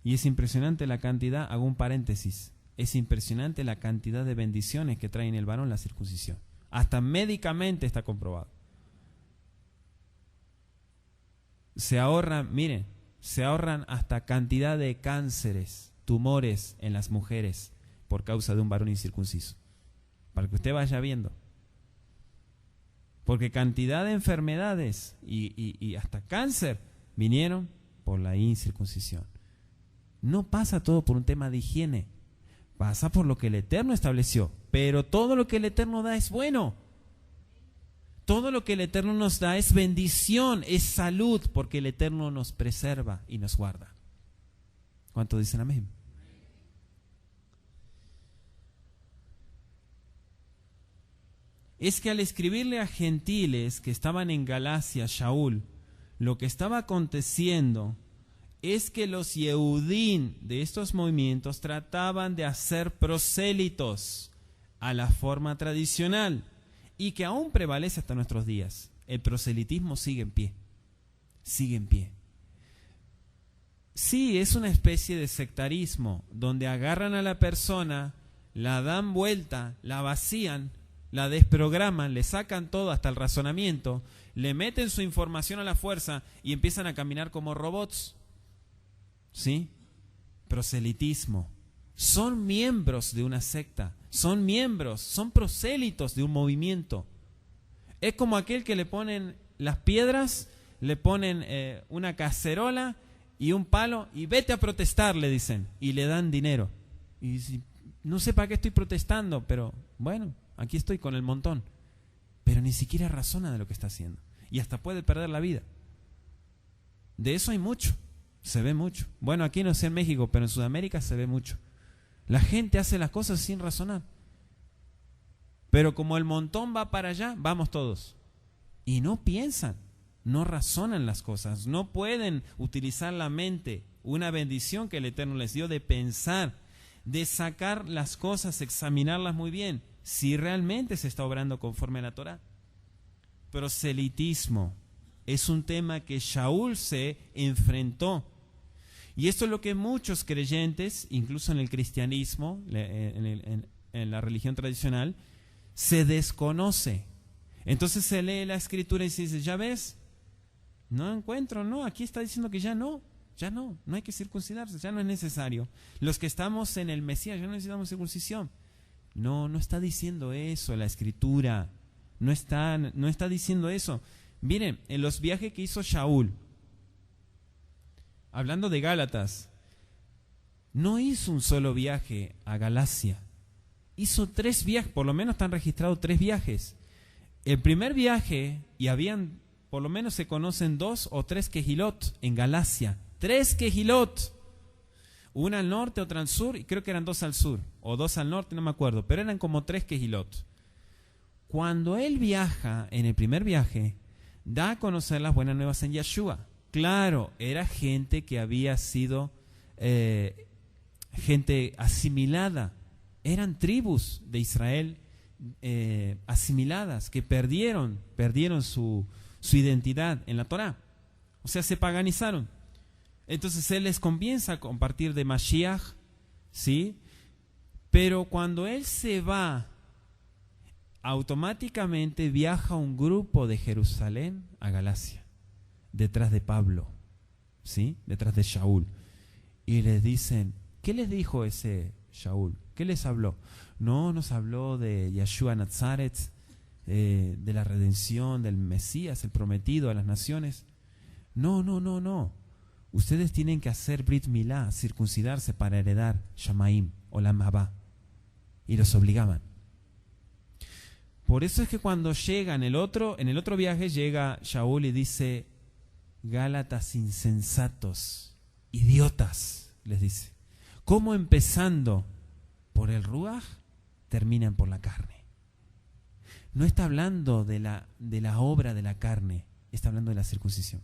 Y es impresionante la cantidad, hago un paréntesis, es impresionante la cantidad de bendiciones que trae en el varón la circuncisión. Hasta médicamente está comprobado. Se ahorran, miren, se ahorran hasta cantidad de cánceres, tumores en las mujeres por causa de un varón incircunciso. Para que usted vaya viendo. Porque cantidad de enfermedades y hasta cáncer vinieron por la incircuncisión. No pasa todo por un tema de higiene, pasa por lo que el Eterno estableció. Pero todo lo que el Eterno da es bueno. Todo lo que el Eterno nos da es bendición, es salud, porque el Eterno nos preserva y nos guarda. ¿Cuántos dicen amén? Es que al escribirle a gentiles que estaban en Galacia, Shaul, lo que estaba aconteciendo es que los Yehudim de estos movimientos trataban de hacer prosélitos a la forma tradicional y que aún prevalece hasta nuestros días. El proselitismo sigue en pie. Sigue en pie. Sí, es una especie de sectarismo donde agarran a la persona, la dan vuelta, la vacían, la desprograman, le sacan todo hasta el razonamiento, le meten su información a la fuerza y empiezan a caminar como robots. ¿Sí? Proselitismo. Son miembros de una secta, son miembros, son prosélitos de un movimiento. Es como aquel que le ponen las piedras, le ponen una cacerola y un palo y vete a protestar, le dicen, y le dan dinero. Y dice, no sé para qué estoy protestando, pero bueno, aquí estoy con el montón. Pero ni siquiera razona de lo que está haciendo. Y hasta puede perder la vida. De eso hay mucho. Se ve mucho. Bueno, aquí no sé en México, pero en Sudamérica se ve mucho. La gente hace las cosas sin razonar. Pero como el montón va para allá, vamos todos. Y no piensan, no razonan las cosas, no pueden utilizar la mente, una bendición que el Eterno les dio de pensar, de sacar las cosas, examinarlas muy bien, si realmente se está obrando conforme a la Torá. Proselitismo es un tema que Shaul se enfrentó. Y esto es lo que muchos creyentes, incluso en el cristianismo, en la religión tradicional, se desconoce. Entonces se lee la escritura y se dice, ¿ya ves? No encuentro, no, aquí está diciendo que ya no hay que circuncidarse, ya no es necesario. Los que estamos en el Mesías ya no necesitamos circuncisión. No está diciendo eso la escritura, no está diciendo eso. Miren, en los viajes que hizo Shaul, hablando de Gálatas, no hizo un solo viaje a Galacia. Hizo 3 viajes, por lo menos están registrados 3 viajes. El primer viaje, y habían, por lo menos se conocen 2 o 3 quejilot en Galacia. 3 quejilot. Una al norte, otra al sur, y creo que eran 2 al sur, o 2 al norte, no me acuerdo, pero eran como 3 quejilot. Cuando él viaja, en el primer viaje, da a conocer las buenas nuevas en Yeshua. Claro, era gente que había sido gente asimilada. Eran tribus de Israel asimiladas, que perdieron su identidad en la Torá. O sea, se paganizaron. Entonces él les comienza a compartir de Mashiach, ¿sí? Pero cuando él se va, automáticamente viaja un grupo de Jerusalén a Galacia, detrás de Pablo, ¿sí? Detrás de Shaul. Y les dicen, ¿qué les dijo ese Shaul? ¿Qué les habló? No, nos habló de Yeshua Nazaret, de la redención, del Mesías, el prometido a las naciones. No. Ustedes tienen que hacer Brit Milá, circuncidarse para heredar Shamaim o Olam Haba. Y los obligaban. Por eso es que cuando llega en el otro viaje, llega Shaul y dice, Gálatas insensatos, idiotas, les dice. ¿Cómo empezando por el Ruach, terminan por la carne? No está hablando de la obra de la carne, está hablando de la circuncisión.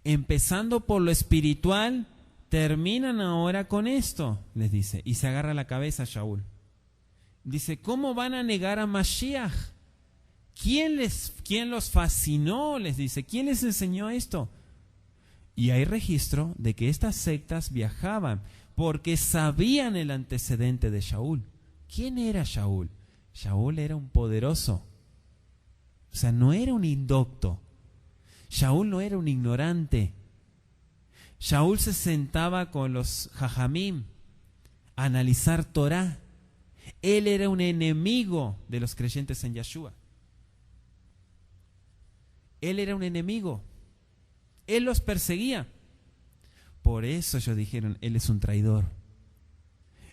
Empezando por lo espiritual, terminan ahora con esto, les dice. Y se agarra la cabeza Shaul. Dice, ¿cómo van a negar a Mashiach? ¿Quién los fascinó? Les dice, ¿quién les enseñó esto? Y hay registro de que estas sectas viajaban porque sabían el antecedente de Shaul. ¿Quién era Shaul? Shaul era un poderoso. O sea, no era un indocto. Shaul no era un ignorante. Shaul se sentaba con los jajamim a analizar Torah. Él era un enemigo de los creyentes en Yeshua. Él era un enemigo. Él los perseguía. Por eso ellos dijeron, él es un traidor.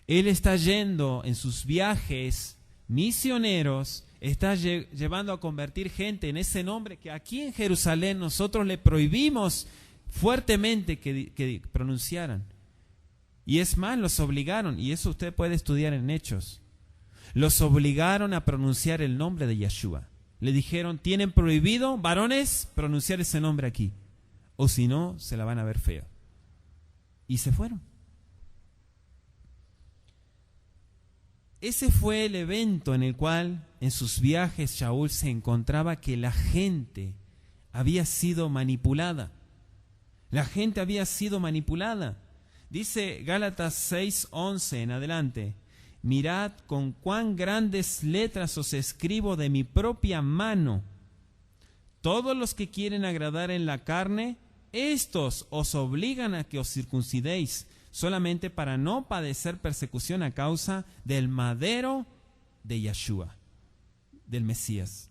Él está yendo en sus viajes misioneros, está llevando a convertir gente en ese nombre que aquí en Jerusalén nosotros le prohibimos fuertemente que pronunciaran. Y es más, los obligaron, y eso usted puede estudiar en Hechos. Los obligaron a pronunciar el nombre de Yeshua. Le dijeron, tienen prohibido, varones, pronunciar ese nombre aquí. O si no, se la van a ver feo. Y se fueron. Ese fue el evento en el cual en sus viajes Shaul se encontraba que la gente había sido manipulada. La gente había sido manipulada. Dice Gálatas 6:11 en adelante, mirad con cuán grandes letras os escribo de mi propia mano. Todos los que quieren agradar en la carne, estos os obligan a que os circuncidéis, solamente para no padecer persecución a causa del madero de Yeshua, del Mesías.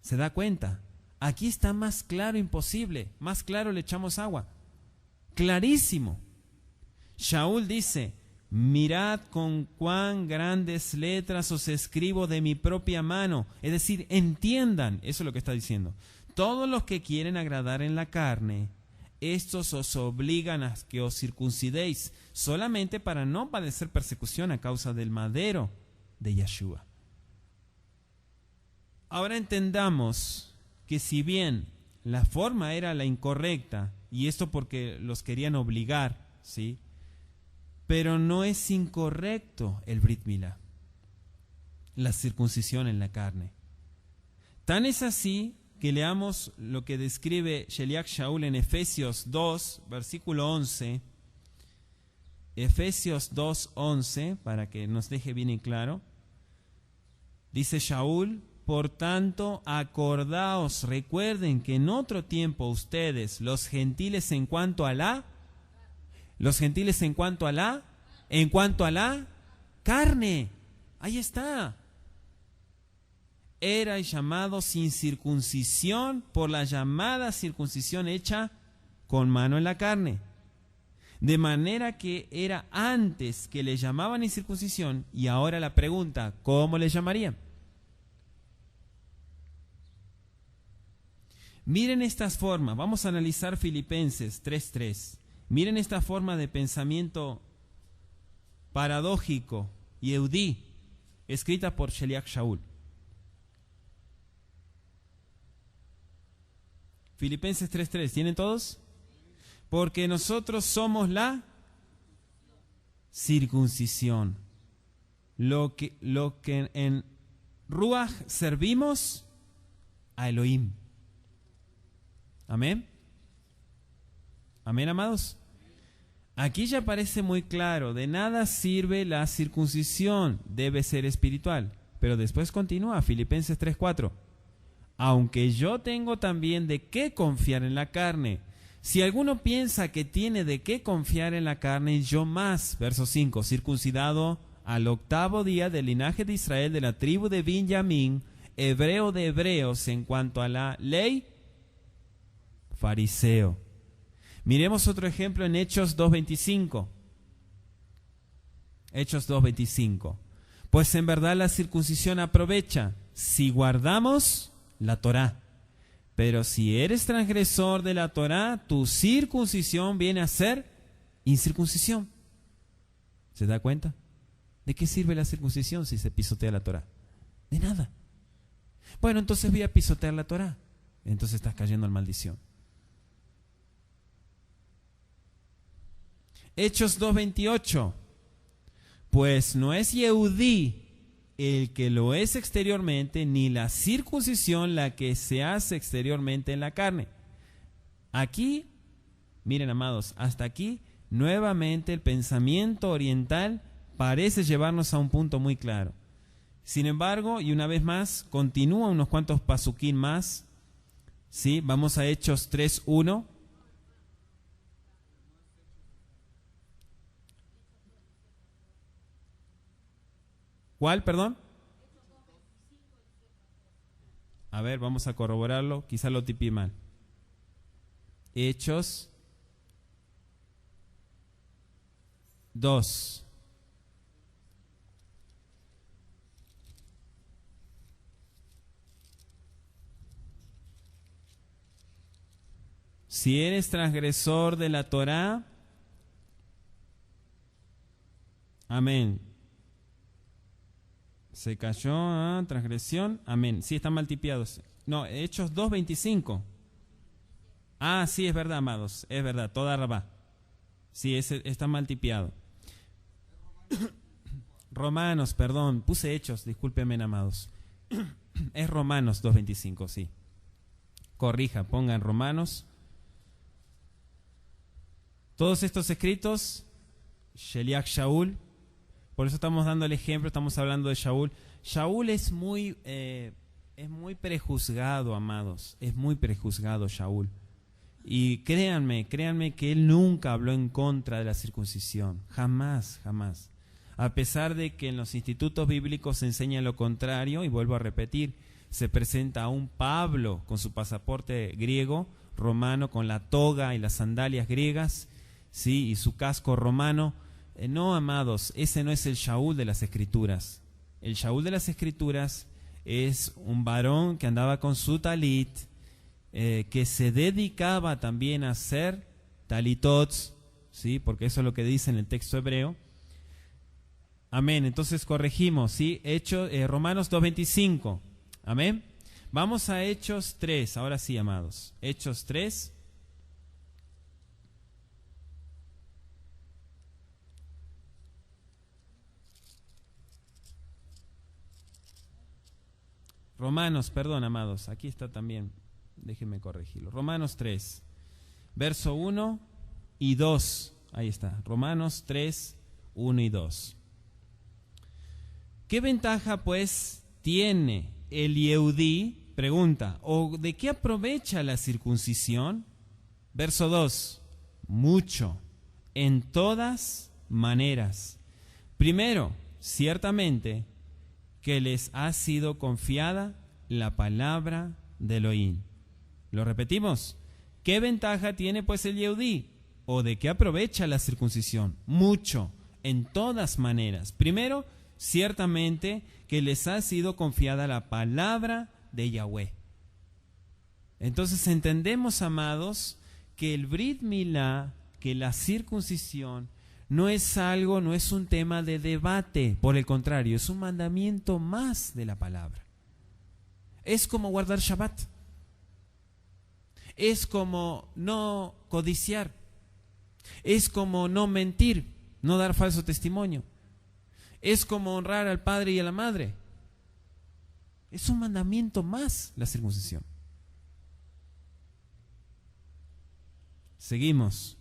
¿Se da cuenta? Aquí está más claro imposible, más claro le echamos agua. Clarísimo. Shaul dice, mirad con cuán grandes letras os escribo de mi propia mano. Es decir, entiendan, eso es lo que está diciendo. Todos los que quieren agradar en la carne, estos os obligan a que os circuncidéis, solamente para no padecer persecución a causa del madero de Yeshua. Ahora entendamos que si bien la forma era la incorrecta, y esto porque los querían obligar, ¿sí? Pero no es incorrecto el Brit Milá, la circuncisión en la carne. Tan es así que leamos lo que describe Sheliach Shaul en Efesios 2, versículo 11. Efesios 2:11, para que nos deje bien en claro. Dice Shaul, por tanto, acordaos, recuerden que en otro tiempo ustedes, los gentiles en cuanto a la carne, ahí está. Erais llamados sin circuncisión por la llamada circuncisión hecha con mano en la carne. De manera que era antes que le llamaban incircuncisión, y ahora la pregunta, ¿cómo le llamarían? Miren estas formas. Vamos a analizar Filipenses 3:3. Miren esta forma de pensamiento paradójico, Yehudí, escrita por Sheliach Shaul. Filipenses 3:3, ¿tienen todos? Porque nosotros somos la circuncisión, lo que en Ruach servimos a Elohim. Amén. Amén, amados. Aquí ya parece muy claro, de nada sirve la circuncisión, debe ser espiritual. Pero después continúa, Filipenses 3:4. Aunque yo tengo también de qué confiar en la carne. Si alguno piensa que tiene de qué confiar en la carne, yo más. Verso 5, circuncidado al 8º día del linaje de Israel, de la tribu de Benjamín, hebreo de hebreos en cuanto a la ley, fariseo. Miremos otro ejemplo en Hechos 2:25. Hechos 2:25. Pues en verdad la circuncisión aprovecha si guardamos la Torá. Pero si eres transgresor de la Torá, tu circuncisión viene a ser incircuncisión. ¿Se da cuenta? ¿De qué sirve la circuncisión si se pisotea la Torá? De nada. Bueno, entonces voy a pisotear la Torá. Entonces estás cayendo en maldición. Hechos 2:28. Pues no es Yehudí el que lo es exteriormente, ni la circuncisión la que se hace exteriormente en la carne. Aquí, miren amados, hasta aquí nuevamente el pensamiento oriental parece llevarnos a un punto muy claro. Sin embargo, y una vez más, continúa unos cuantos pasuquín más. ¿Sí? Vamos a Hechos 3:1. ¿Cuál, perdón? A ver, vamos a corroborarlo. Quizá lo tipé mal. Hechos 2. Si eres transgresor de la Torá, amén. Se cayó, transgresión, amén. Sí, están mal tipiados. No, Hechos 2:25. Ah, sí, es verdad, amados. Es verdad, toda rabá. Sí, está mal tipiado. Romanos, perdón. Puse Hechos, discúlpenme, amados. Es Romanos 2:25, sí. Corrija, pongan Romanos. Todos estos escritos, Sheliach Shaul. Por eso estamos dando el ejemplo, estamos hablando de Shaul. Shaul es muy prejuzgado, amados. Es muy prejuzgado Shaul. Y créanme que él nunca habló en contra de la circuncisión. Jamás, jamás. A pesar de que en los institutos bíblicos se enseña lo contrario, y vuelvo a repetir, se presenta a un Pablo con su pasaporte griego, romano, con la toga y las sandalias griegas, ¿sí? Y su casco romano. No, amados, ese no es el Shaul de las Escrituras. El Shaul de las Escrituras es un varón que andaba con su talit, que se dedicaba también a hacer talitots, ¿sí? Porque eso es lo que dice en el texto hebreo. Amén, entonces corregimos, ¿sí? Romanos 2:25, amén. Vamos a Hechos 3, ahora sí, amados. Hechos 3. Romanos, perdón, amados, aquí está también, déjenme corregirlo. Romanos 3, verso 1 y 2, ahí está, Romanos 3, 1 y 2. ¿Qué ventaja pues tiene el Yehudí? Pregunta, ¿o de qué aprovecha la circuncisión? Verso 2, mucho, en todas maneras. Primero, ciertamente, que les ha sido confiada la palabra de Elohim. ¿Lo repetimos? ¿Qué ventaja tiene pues el Yehudí? ¿O de qué aprovecha la circuncisión? Mucho, en todas maneras. Primero, ciertamente que les ha sido confiada la palabra de Yahweh. Entonces entendemos, amados, que el Brit Milá que la circuncisión no es algo, no es un tema de debate, por el contrario, es un mandamiento más de la palabra. Es como guardar Shabbat. Es como no codiciar. Es como no mentir, no dar falso testimonio. Es como honrar al padre y a la madre. Es un mandamiento más la circuncisión. Seguimos.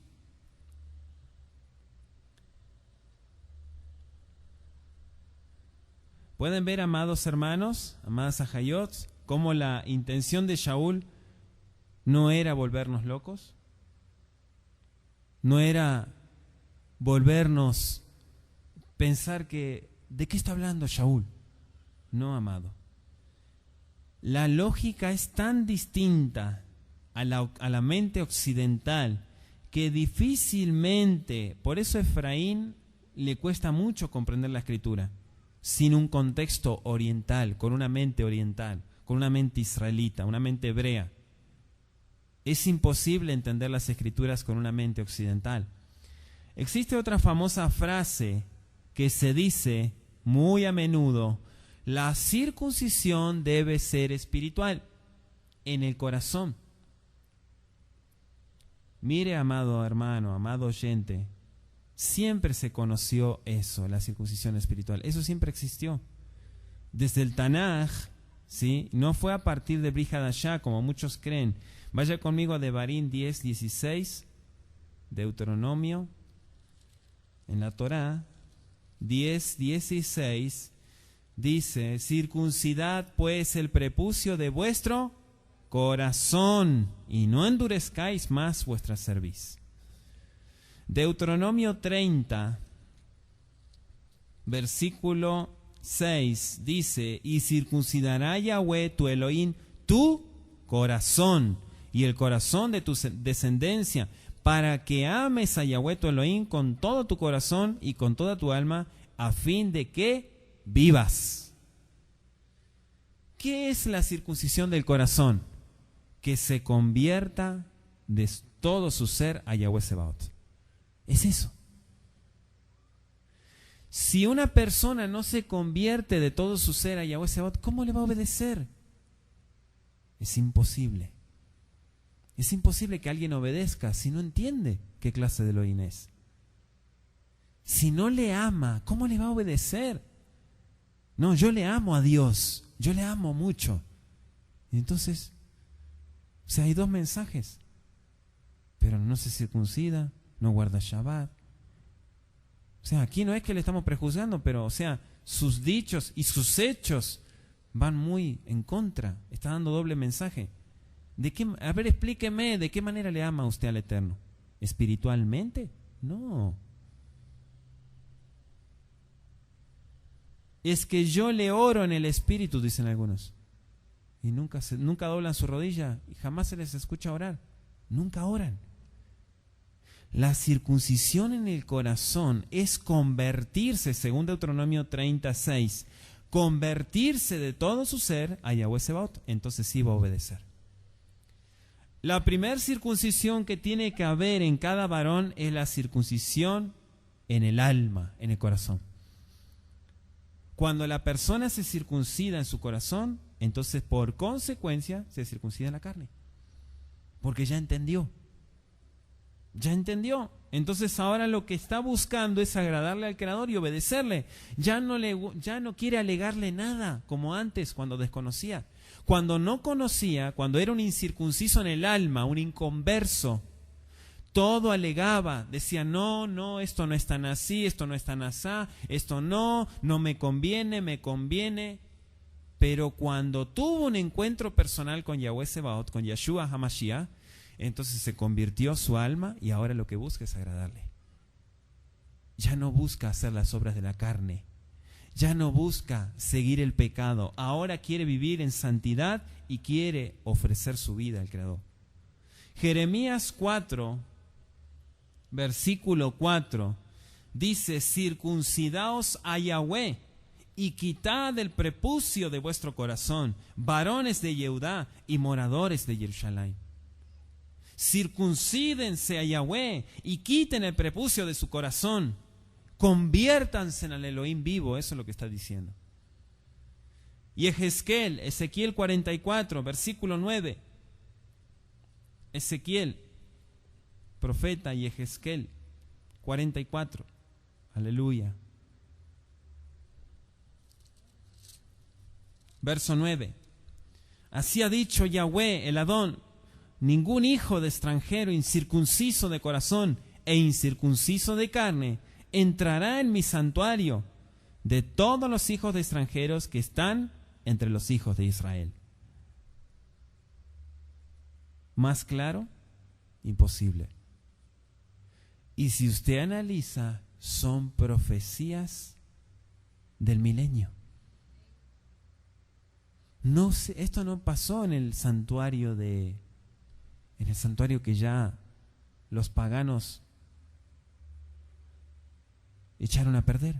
Pueden ver, amados hermanos, amadas ajayot, cómo la intención de Shaul no era volvernos locos, no era volvernos pensar que, ¿de qué está hablando Shaul? No, amado. La lógica es tan distinta a la mente occidental que difícilmente, por eso a Efraín le cuesta mucho comprender la escritura, sin un contexto oriental, con una mente oriental, con una mente israelita, una mente hebrea. Es imposible entender las escrituras con una mente occidental. Existe otra famosa frase que se dice muy a menudo: la circuncisión debe ser espiritual, en el corazón. Mire, amado hermano, amado oyente, siempre se conoció eso, la circuncisión espiritual. Eso siempre existió. Desde el Tanaj, ¿sí? No fue a partir de Brit Hadashah, como muchos creen. Vaya conmigo a Devarim 10:16, Deuteronomio, en la Torá, 10:16, dice: circuncidad pues el prepucio de vuestro corazón, y no endurezcáis más vuestra cerviz. Deuteronomio 30, versículo 6, dice: y circuncidará Yahweh tu Elohim tu corazón y el corazón de tu descendencia, para que ames a Yahweh tu Elohim con todo tu corazón y con toda tu alma, a fin de que vivas. ¿Qué es la circuncisión del corazón? Que se convierta de todo su ser a Yahweh Sebaot. Es eso. Si una persona no se convierte de todo su ser a Yahweh Sebaot, ¿cómo le va a obedecer? Es imposible. Es imposible que alguien obedezca si no entiende qué clase de Elohim es. Si no le ama, ¿cómo le va a obedecer? No, yo le amo a Dios, yo le amo mucho. Y entonces, o sea, hay dos mensajes. Pero no se circuncida, no guarda Shabbat. O sea, aquí no es que le estamos prejuzgando, pero, o sea, sus dichos y sus hechos van muy en contra. Está dando doble mensaje. A ver, explíqueme, ¿de qué manera le ama usted al Eterno? ¿Espiritualmente? No. Es que yo le oro en el Espíritu, dicen algunos. Y nunca doblan su rodilla y jamás se les escucha orar. Nunca oran. La circuncisión en el corazón es convertirse, según Deuteronomio 36, convertirse de todo su ser a Yahweh Sebaot. Entonces sí va a obedecer. La primera circuncisión que tiene que haber en cada varón es la circuncisión en el alma, en el corazón. Cuando la persona se circuncida en su corazón, entonces por consecuencia se circuncida en la carne. Porque ya entendió. Ya entendió. Entonces ahora lo que está buscando es agradarle al Creador y obedecerle. Ya no quiere alegarle nada como antes cuando desconocía. Cuando no conocía, cuando era un incircunciso en el alma, un inconverso, todo alegaba, decía: no, esto no es tan así, esto no es tan asá, esto no me conviene, me conviene. Pero cuando tuvo un encuentro personal con Yahweh Sebaot, con Yeshua HaMashiach, entonces se convirtió su alma y ahora lo que busca es agradarle. Ya no busca hacer las obras de la carne, ya no busca seguir el pecado, ahora quiere vivir en santidad y quiere ofrecer su vida al Creador. Jeremías 4, versículo 4, dice: circuncidaos a Yahweh y quitad el prepucio de vuestro corazón, varones de Yehudá y moradores de Jerusalén. Circuncídense a Yahweh y quiten el prepucio de su corazón. Conviértanse en el Elohim vivo, eso es lo que está diciendo. Y Ezequiel 44, versículo 9. Ezequiel, profeta, y Ezequiel 44. Aleluya. Verso 9. Así ha dicho Yahweh, el Adón: ningún hijo de extranjero incircunciso de corazón e incircunciso de carne entrará en mi santuario de todos los hijos de extranjeros que están entre los hijos de Israel. ¿Más claro? Imposible. Y si usted analiza, son profecías del milenio. No sé, esto no pasó en el santuario que ya los paganos echaron a perder.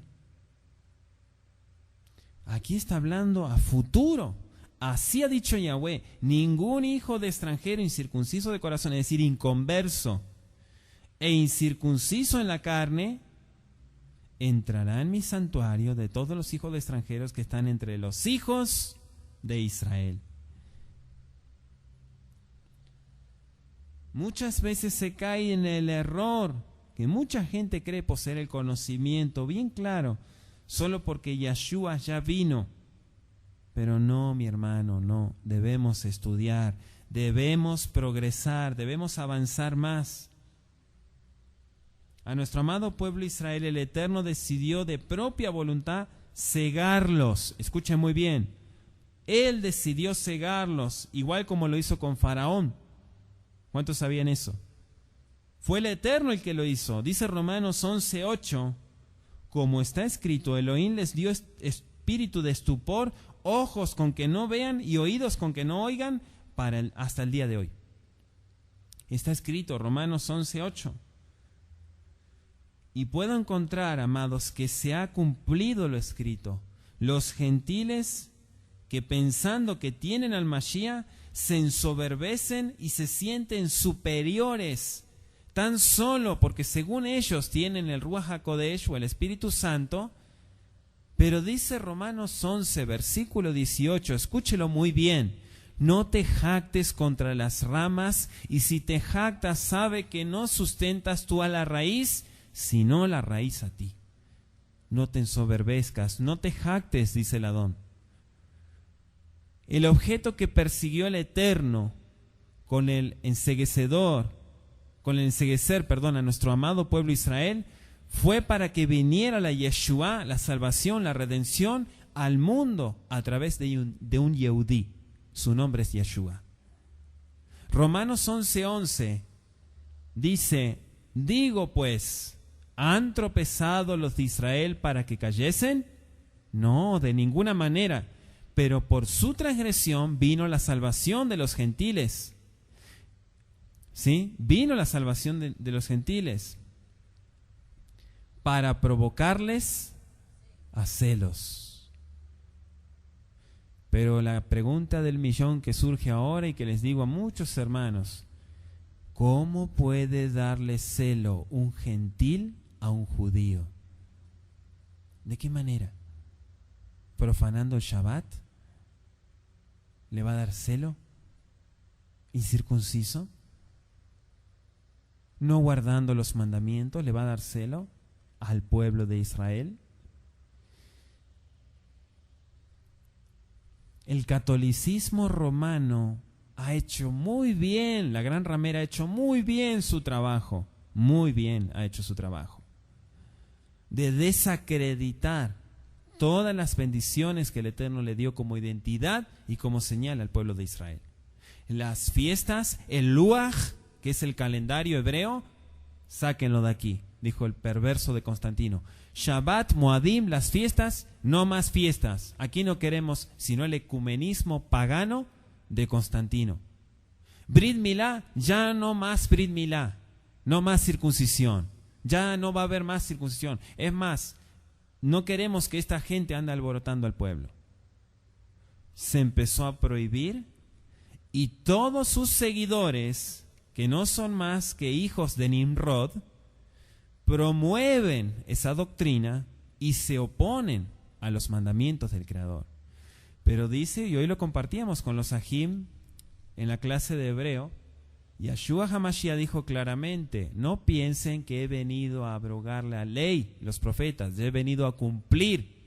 Aquí está hablando a futuro. Así ha dicho Yahweh: ningún hijo de extranjero incircunciso de corazón, es decir, inconverso e incircunciso en la carne, entrará en mi santuario de todos los hijos de extranjeros que están entre los hijos de Israel. Muchas veces se cae en el error que mucha gente cree poseer el conocimiento bien claro solo porque Yeshua ya vino. Pero no, mi hermano, no. Debemos estudiar, debemos progresar, debemos avanzar más. A nuestro amado pueblo Israel, el Eterno decidió de propia voluntad cegarlos. Escuchen muy bien. Él decidió cegarlos, igual como lo hizo con Faraón. ¿Cuántos sabían eso? Fue el Eterno el que lo hizo. Dice Romanos 11:8, como está escrito: Elohim les dio espíritu de estupor, ojos con que no vean y oídos con que no oigan, hasta el día de hoy. Está escrito, Romanos 11:8. Y puedo encontrar, amados, que se ha cumplido lo escrito. Los gentiles que pensando que tienen al Mashiach se ensoberbecen y se sienten superiores, tan solo porque según ellos tienen el Ruach HaKodesh o el Espíritu Santo. Pero dice Romanos 11, versículo 18, escúchelo muy bien: no te jactes contra las ramas, y si te jactas, sabe que no sustentas tú a la raíz, sino la raíz a ti. No te ensoberbezcas, no te jactes, dice el Adón. El objeto que persiguió el Eterno con el enceguecer a nuestro amado pueblo Israel fue para que viniera la Yeshua, la salvación, la redención al mundo a través de un Yehudí. Su nombre es Yeshua. Romanos 11:11 dice: digo pues, ¿han tropezado los de Israel para que cayesen? No, de ninguna manera. Pero por su transgresión vino la salvación de los gentiles. ¿Sí? Vino la salvación de los gentiles para provocarles a celos. Pero la pregunta del millón que surge ahora y que les digo a muchos hermanos: ¿cómo puede darle celo un gentil a un judío? ¿De qué manera? ¿Profanando el Shabbat? ¿Le va a dar celo? ¿Incircunciso? ¿No guardando los mandamientos? ¿Le va a dar celo al pueblo de Israel? El catolicismo romano ha hecho muy bien, la gran ramera ha hecho muy bien su trabajo, muy bien ha hecho su trabajo, de desacreditar todas las bendiciones que el Eterno le dio como identidad y como señal al pueblo de Israel. Las fiestas, el Luaj, que es el calendario hebreo, sáquenlo de aquí, dijo el perverso de Constantino. Shabbat, Moadim, las fiestas, no más fiestas. Aquí no queremos sino el ecumenismo pagano de Constantino. Brit Milá, ya no más Brit Milá, no más circuncisión. Ya no va a haber más circuncisión. Es más, no queremos que esta gente ande alborotando al pueblo. Se empezó a prohibir y todos sus seguidores que no son más que hijos de Nimrod, promueven esa doctrina y se oponen a los mandamientos del Creador. Pero dice, y hoy lo compartíamos con los Ajim en la clase de hebreo, Yeshua HaMashiach dijo claramente, no piensen que he venido a abrogar la ley, los profetas, he venido a cumplir.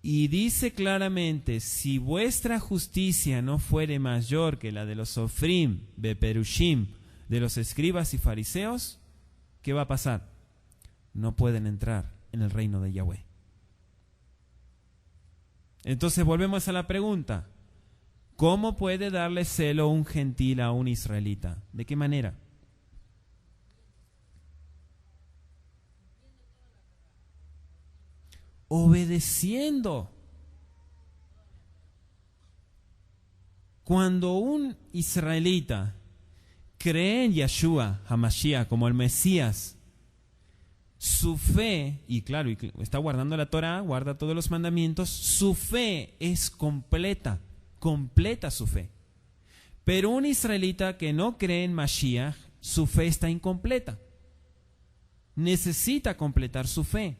Y dice claramente, si vuestra justicia no fuere mayor que la de los Sofrim, Beperushim, de los escribas y fariseos, ¿qué va a pasar? No pueden entrar en el reino de Yahweh. Entonces volvemos a la pregunta, ¿cómo puede darle celo un gentil a un israelita? ¿De qué manera? Obedeciendo. Cuando un israelita cree en Yeshua HaMashiach como el Mesías, su fe, y claro, está guardando la Torah, guarda todos los mandamientos, su fe es completa su fe. Pero un israelita que no cree en Mashiach, su fe está incompleta. Necesita completar su fe.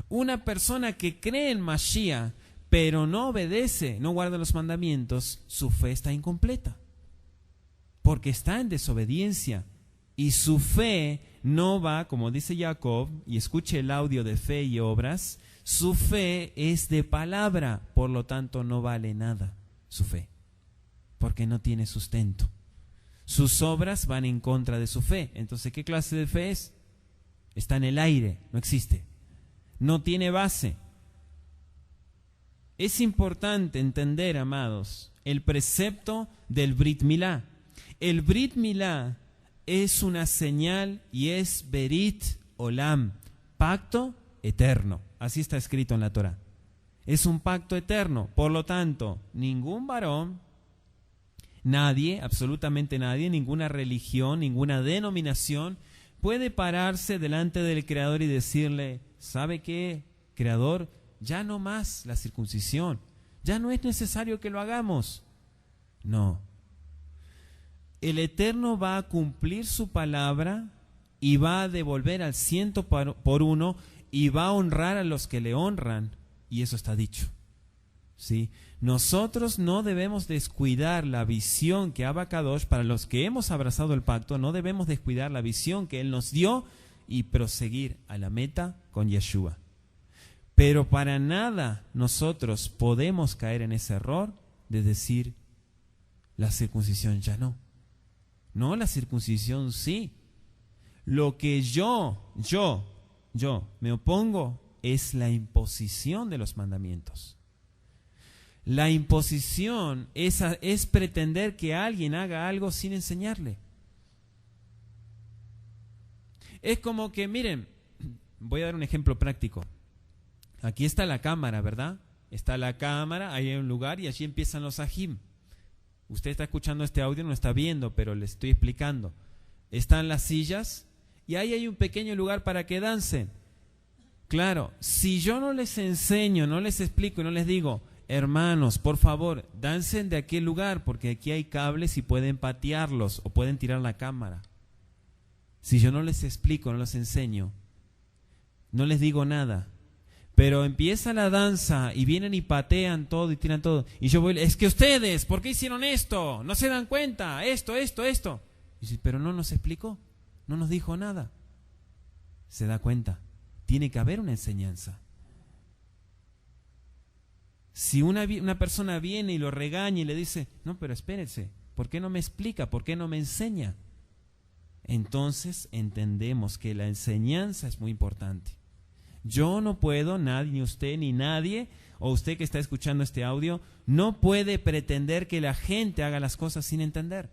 Una persona que cree en Mashiach, pero no obedece, no guarda los mandamientos, su fe está incompleta. Porque está en desobediencia. Y su fe no va, como dice Jacob, y escuche el audio de Fe y Obras, su fe es de palabra, por lo tanto no vale nada su fe, porque no tiene sustento. Sus obras van en contra de su fe. Entonces, ¿qué clase de fe es? Está en el aire, no existe. No tiene base. Es importante entender, amados, el precepto del Brit Milá. El Brit Milá es una señal y es Berit Olam, pacto eterno. Así está escrito en la Torah. Es un pacto eterno. Por lo tanto, ningún varón, nadie, absolutamente nadie, ninguna religión, ninguna denominación puede pararse delante del Creador y decirle, ¿sabe qué, Creador? Ya no más la circuncisión. Ya no es necesario que lo hagamos. No. El Eterno va a cumplir su palabra y va a devolver al 100 por 1 y va a honrar a los que le honran. Y eso está dicho. ¿Sí? Nosotros no debemos descuidar la visión que Abba Kadosh, para los que hemos abrazado el pacto, no debemos descuidar la visión que Él nos dio y proseguir a la meta con Yeshua. Pero para nada nosotros podemos caer en ese error de decir, la circuncisión ya no. No, la circuncisión sí. Lo que yo me opongo es la imposición de los mandamientos. La imposición es pretender que alguien haga algo sin enseñarle. Es como que, miren, voy a dar un ejemplo práctico. Aquí está la cámara, ¿verdad? Está la cámara, ahí hay un lugar y allí empiezan los ajim. Usted está escuchando este audio, no está viendo, pero le estoy explicando. Están las sillas y ahí hay un pequeño lugar para que dancen. Claro, si yo no les enseño, no les explico y no les digo, hermanos, por favor, dancen de aquel lugar porque aquí hay cables y pueden patearlos o pueden tirar la cámara. Si yo no les explico, no les enseño, no les digo nada, pero empieza la danza y vienen y patean todo y tiran todo. Y yo voy, es que ustedes, ¿por qué hicieron esto? ¿No se dan cuenta? Esto. Y dice, pero no nos explicó, no nos dijo nada. Se da cuenta. Tiene que haber una enseñanza. Si una persona viene y lo regaña y le dice, no, pero espérense, ¿por qué no me explica? ¿Por qué no me enseña? Entonces entendemos que la enseñanza es muy importante. Yo no puedo, nadie, ni usted, ni nadie, o usted que está escuchando este audio, no puede pretender que la gente haga las cosas sin entender.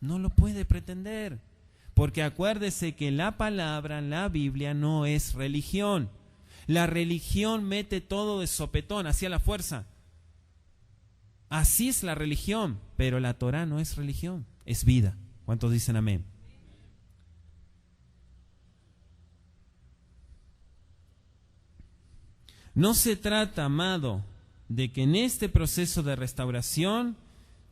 No lo puede pretender. Porque acuérdese que la palabra, la Biblia, no es religión. La religión mete todo de sopetón, hacia la fuerza. Así es la religión, pero la Torah no es religión, es vida. ¿Cuántos dicen amén? No se trata, amado, de que en este proceso de restauración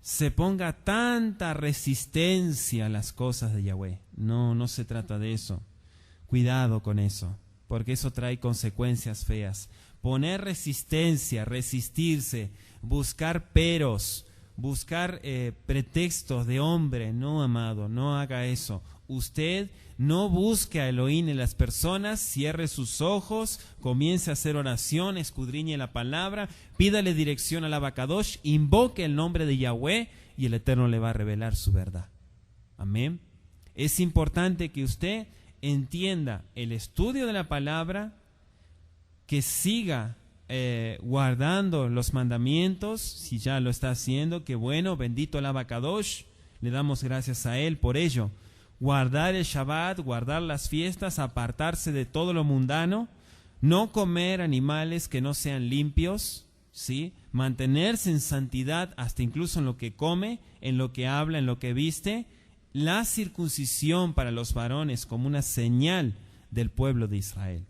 se ponga tanta resistencia a las cosas de Yahweh. No, no se trata de eso. Cuidado con eso, porque eso trae consecuencias feas. Poner resistencia, resistirse, buscar peros, buscar pretextos de hombre. No, amado, no haga eso. Usted no busque a Elohim en las personas, cierre sus ojos, comience a hacer oración, escudriñe la palabra, pídale dirección al Abacadosh, invoque el nombre de Yahweh y el Eterno le va a revelar su verdad. Amén. Es importante que usted entienda el estudio de la palabra, que siga guardando los mandamientos, si ya lo está haciendo, que bueno, bendito el Abacadosh, le damos gracias a él por ello. Guardar el Shabbat, guardar las fiestas, apartarse de todo lo mundano, no comer animales que no sean limpios, ¿sí? Mantenerse en santidad hasta incluso en lo que come, en lo que habla, en lo que viste. La circuncisión para los varones como una señal del pueblo de Israel.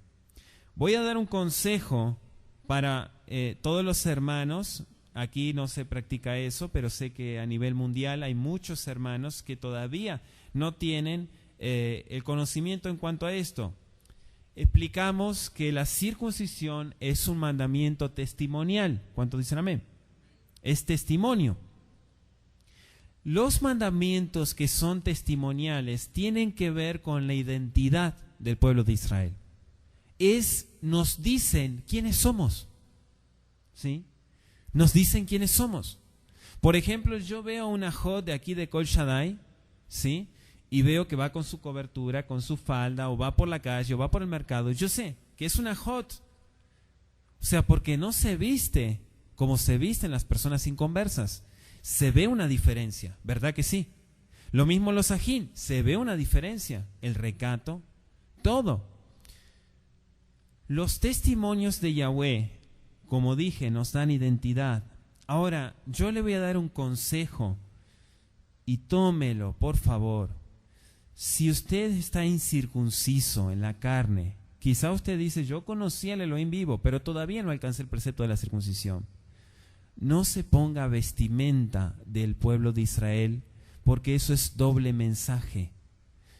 Voy a dar un consejo para todos los hermanos. Aquí no se practica eso, pero sé que a nivel mundial hay muchos hermanos que todavía no tienen el conocimiento en cuanto a esto. Explicamos que la circuncisión es un mandamiento testimonial. ¿Cuántos dicen amén? Es testimonio. Los mandamientos que son testimoniales tienen que ver con la identidad del pueblo de Israel. Nos dicen quiénes somos, ¿sí? Nos dicen quiénes somos. Por ejemplo, yo veo una jod de aquí de Kol Shaddai, ¿sí? Y veo que va con su cobertura, con su falda, o va por la calle, o va por el mercado. Yo sé que es una jod. O sea, porque no se viste como se visten las personas inconversas. Se ve una diferencia, ¿verdad que sí? Lo mismo los ajín, se ve una diferencia. El recato, todo. Los testimonios de Yahweh, como dije, nos dan identidad. Ahora, yo le voy a dar un consejo y tómelo, por favor. Si usted está incircunciso en la carne, quizá usted dice, yo conocí al Elohim vivo, pero todavía no alcancé el precepto de la circuncisión. No se ponga vestimenta del pueblo de Israel, porque eso es doble mensaje.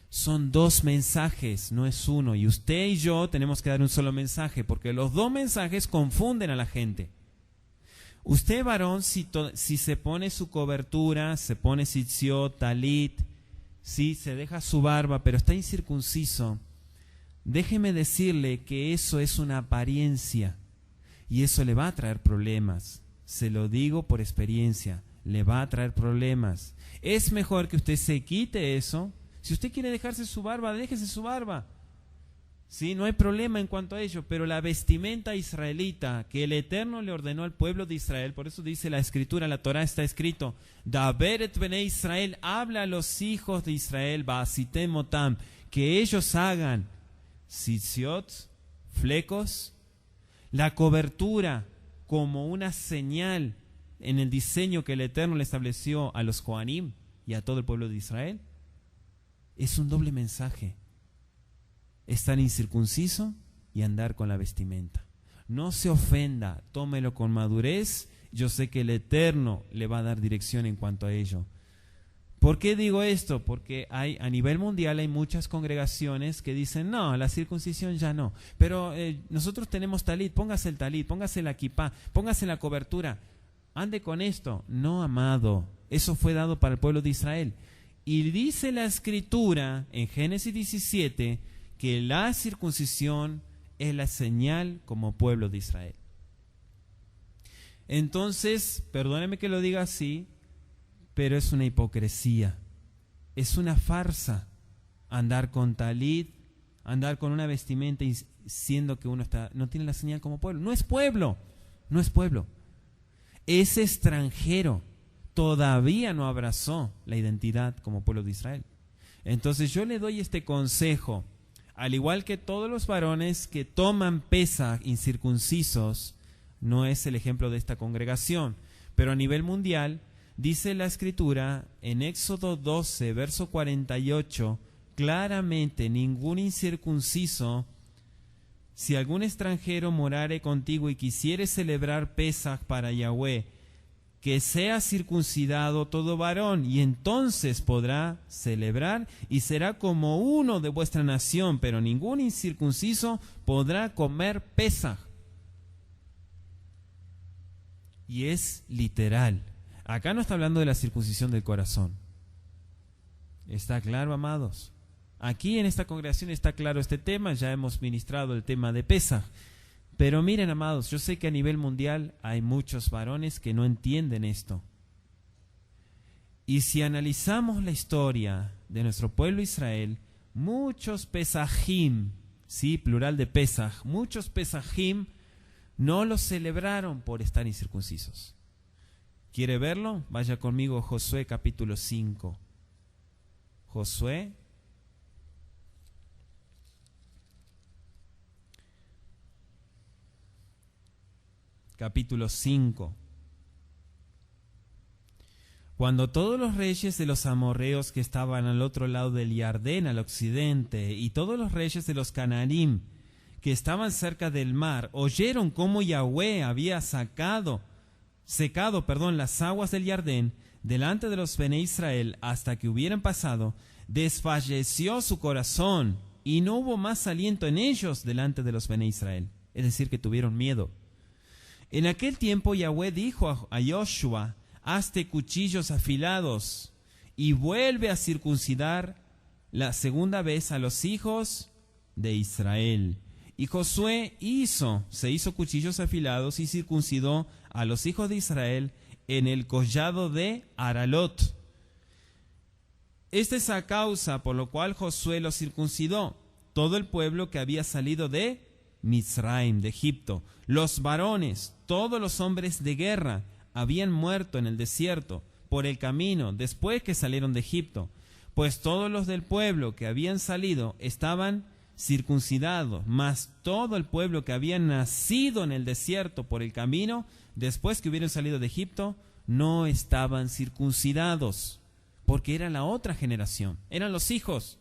Son dos mensajes, no es uno. Y usted y yo tenemos que dar un solo mensaje, porque los dos mensajes confunden a la gente. Usted, varón, si se pone su cobertura, se pone tzitzit, talit, sí, se deja su barba, pero está incircunciso, déjeme decirle que eso es una apariencia y eso le va a traer problemas. Se lo digo por experiencia, le va a traer problemas. Es mejor que usted se quite eso. Si usted quiere dejarse su barba, déjese su barba. Sí, no hay problema en cuanto a ello, pero la vestimenta israelita que el Eterno le ordenó al pueblo de Israel, por eso dice la Escritura, la Torah está escrito, Daber et bnei Israel, habla a los hijos de Israel, ba'asitem otam, que ellos hagan tzitziot, flecos, la cobertura como una señal en el diseño que el Eterno le estableció a los Kohanim y a todo el pueblo de Israel. Es un doble mensaje. Estar incircunciso y andar con la vestimenta. No se ofenda, tómelo con madurez. Yo sé que el Eterno le va a dar dirección en cuanto a ello. ¿Por qué digo esto? Porque a nivel mundial hay muchas congregaciones que dicen, no, la circuncisión ya no. Pero nosotros tenemos talit, póngase el talit, póngase la kipá, póngase la cobertura. Ande con esto. No, amado, eso fue dado para el pueblo de Israel. Y dice la Escritura en Génesis 17 que la circuncisión es la señal como pueblo de Israel. Entonces, perdóneme que lo diga así, pero es una hipocresía, es una farsa andar con talit, andar con una vestimenta siendo que uno no tiene la señal como pueblo. No es pueblo, no es pueblo. Es extranjero, todavía no abrazó la identidad como pueblo de Israel. Entonces yo le doy este consejo, al igual que todos los varones que toman Pesaj incircuncisos, no es el ejemplo de esta congregación, pero a nivel mundial, dice la Escritura en Éxodo 12, verso 48, claramente, ningún incircunciso, si algún extranjero morare contigo y quisiere celebrar Pesaj para Yahweh, que sea circuncidado todo varón, y entonces podrá celebrar y será como uno de vuestra nación, pero ningún incircunciso podrá comer Pesaj. Y es literal. Acá no está hablando de la circuncisión del corazón. ¿Está claro, amados? Aquí en esta congregación está claro este tema, ya hemos ministrado el tema de Pesaj. Pero miren, amados, yo sé que a nivel mundial hay muchos varones que no entienden esto. Y si analizamos la historia de nuestro pueblo Israel, muchos Pesajim, sí, plural de Pesaj, muchos Pesajim no los celebraron por estar incircuncisos. ¿Quiere verlo? Vaya conmigo a Josué capítulo 5. Josué capítulo 5. Cuando todos los reyes de los amorreos que estaban al otro lado del Jardén, al occidente, y todos los reyes de los Cananim que estaban cerca del mar, oyeron cómo Yahweh había secado las aguas del Jardén delante de los Bene Israel hasta que hubieran pasado, desfalleció su corazón y no hubo más aliento en ellos delante de los Bene Israel. Es decir, que tuvieron miedo. En aquel tiempo Yahweh dijo a Joshua: hazte cuchillos afilados y vuelve a circuncidar la segunda vez a los hijos de Israel. Y Josué se hizo cuchillos afilados y circuncidó a los hijos de Israel en el collado de Aralot. Esta es la causa por la cual Josué los circuncidó, todo el pueblo que había salido de Mizraim, de Egipto. Los varones, todos los hombres de guerra, habían muerto en el desierto por el camino después que salieron de Egipto, pues todos los del pueblo que habían salido estaban circuncidados, mas todo el pueblo que había nacido en el desierto por el camino después que hubieran salido de Egipto no estaban circuncidados, porque era la otra generación, eran los hijos.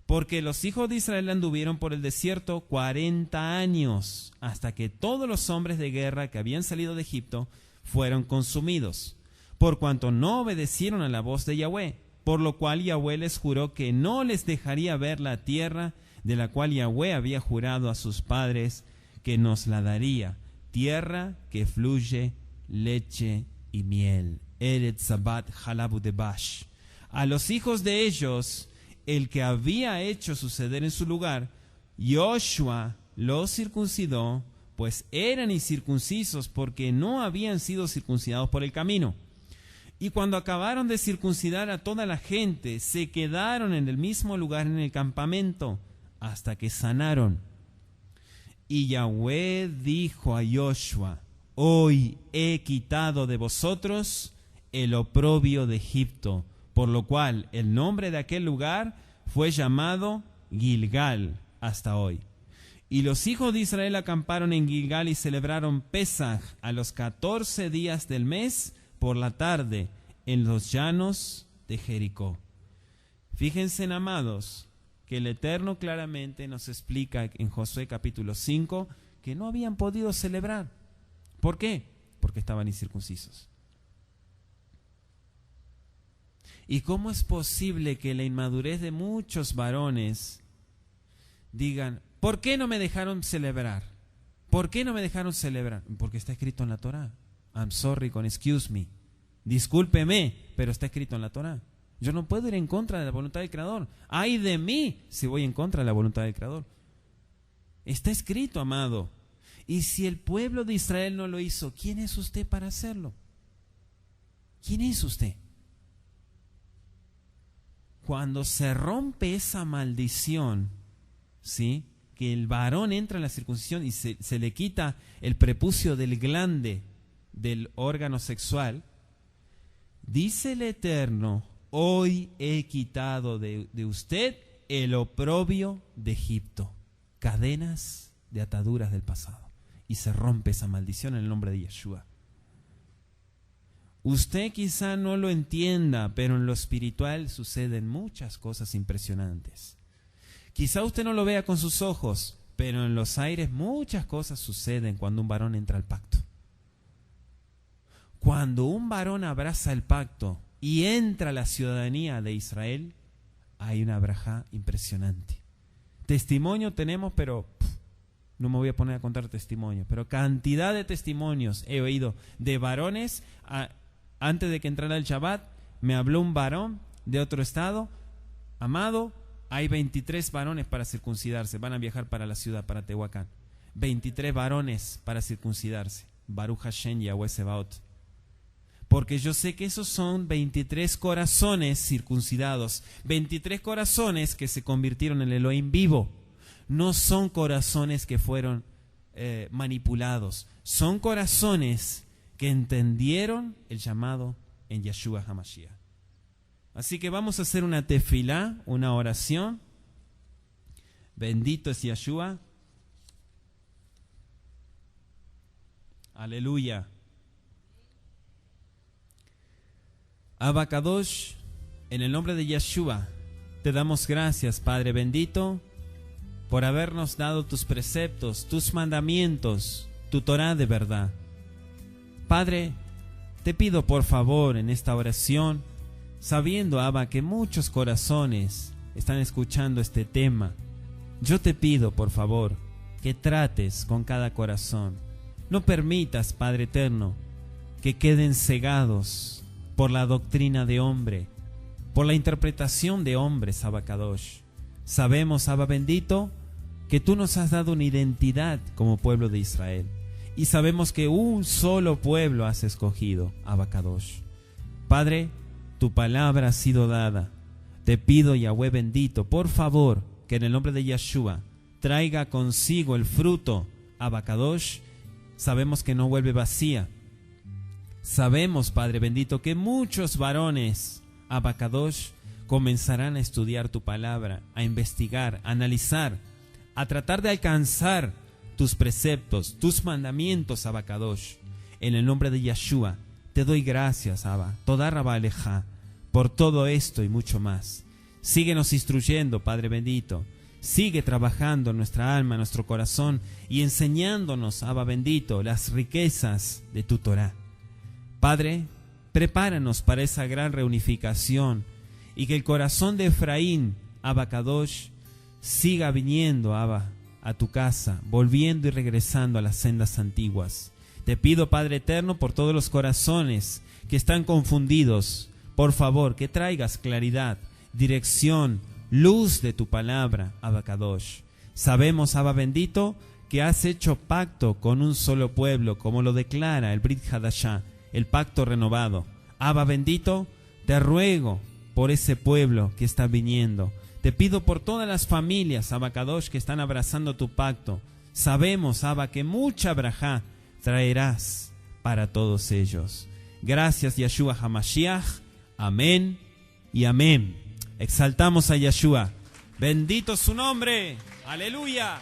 Porque los hijos de Israel anduvieron por el desierto 40 años, hasta que todos los hombres de guerra que habían salido de Egipto fueron consumidos, por cuanto no obedecieron a la voz de Yahweh, por lo cual Yahweh les juró que no les dejaría ver la tierra de la cual Yahweh había jurado a sus padres que nos la daría, tierra que fluye leche y miel. Eretz Zabat Halabu Debash. A los hijos de ellos, el que había hecho suceder en su lugar, Joshua los circuncidó, pues eran incircuncisos porque no habían sido circuncidados por el camino. Y cuando acabaron de circuncidar a toda la gente, se quedaron en el mismo lugar en el campamento hasta que sanaron. Y Yahweh dijo a Joshua: hoy he quitado de vosotros el oprobio de Egipto, por lo cual el nombre de aquel lugar fue llamado Gilgal hasta hoy. Y los hijos de Israel acamparon en Gilgal y celebraron Pesaj a los 14 días del mes por la tarde en los llanos de Jericó. Fíjense, amados, que el Eterno claramente nos explica en Josué capítulo 5 que no habían podido celebrar. ¿Por qué? Porque estaban incircuncisos. ¿Y cómo es posible que la inmadurez de muchos varones digan: ¿por qué no me dejaron celebrar? ¿Por qué no me dejaron celebrar? Porque está escrito en la Torá. I'm sorry con excuse me. Discúlpeme, pero está escrito en la Torá. Yo no puedo ir en contra de la voluntad del Creador. ¡Ay de mí si voy en contra de la voluntad del Creador! Está escrito, amado. Y si el pueblo de Israel no lo hizo, ¿quién es usted para hacerlo? ¿Quién es usted? Cuando se rompe esa maldición, ¿sí?, que el varón entra en la circuncisión y se le quita el prepucio del glande del órgano sexual, dice el Eterno: hoy he quitado de usted el oprobio de Egipto, cadenas de ataduras del pasado. Y se rompe esa maldición en el nombre de Yeshua. Usted quizá no lo entienda, pero en lo espiritual suceden muchas cosas impresionantes. Quizá usted no lo vea con sus ojos, pero en los aires muchas cosas suceden cuando un varón entra al pacto. Cuando un varón abraza el pacto y entra a la ciudadanía de Israel, hay una braja impresionante. Testimonio tenemos, pero no me voy a poner a contar testimonios, pero cantidad de testimonios he oído de varones. Antes de que entrara el Shabbat, me habló un varón de otro estado: amado, hay 23 varones para circuncidarse, van a viajar para la ciudad, para Tehuacán. 23 varones para circuncidarse. Baruch Hashem Yahweh Sebaot. Porque yo sé que esos son 23 corazones circuncidados, 23 corazones que se convirtieron en Elohim vivo. No son corazones que fueron manipulados, son corazones que entendieron el llamado en Yeshua HaMashiach. Así que vamos a hacer una tefilá, una oración. Bendito es Yeshua. Aleluya. Abba Kadosh, en el nombre de Yeshua, te damos gracias, Padre bendito, por habernos dado tus preceptos, tus mandamientos, tu Torah de verdad. Padre, te pido por favor en esta oración, sabiendo, Abba, que muchos corazones están escuchando este tema, yo te pido por favor que trates con cada corazón. No permitas, Padre eterno, que queden cegados por la doctrina de hombre, por la interpretación de hombres, Abba Kadosh. Sabemos, Abba bendito, que tú nos has dado una identidad como pueblo de Israel, y sabemos que un solo pueblo has escogido, Abba Kadosh. Padre, tu palabra ha sido dada. Te pido, Yahweh bendito, por favor, que en el nombre de Yeshua traiga consigo el fruto, Abba Kadosh. Sabemos que no vuelve vacía. Sabemos, Padre bendito, que muchos varones, Abba Kadosh, comenzarán a estudiar tu palabra, a investigar, a analizar, a tratar de alcanzar tus preceptos, tus mandamientos, Abba Kadosh. En el nombre de Yeshua, te doy gracias, Abba, Todá Rabá Aleja, por todo esto y mucho más. Síguenos instruyendo, Padre bendito. Sigue trabajando en nuestra alma, en nuestro corazón, y enseñándonos, Abba bendito, las riquezas de tu Torah. Padre, prepáranos para esa gran reunificación y que el corazón de Efraín, Abba Kadosh, siga viniendo, Abba, a tu casa, volviendo y regresando a las sendas antiguas. Te pido, Padre eterno, por todos los corazones que están confundidos, por favor, que traigas claridad, dirección, luz de tu palabra, Abba Kadosh. Sabemos, Abba bendito, que has hecho pacto con un solo pueblo, como lo declara el Brit Hadashah, el pacto renovado. Abba bendito, te ruego por ese pueblo que está viniendo. Te pido por todas las familias, Abba Kadosh, que están abrazando tu pacto. Sabemos, Abba, que mucha brajá traerás para todos ellos. Gracias, Yeshua HaMashiach. Amén y amén. Exaltamos a Yeshua. Bendito su nombre. Aleluya.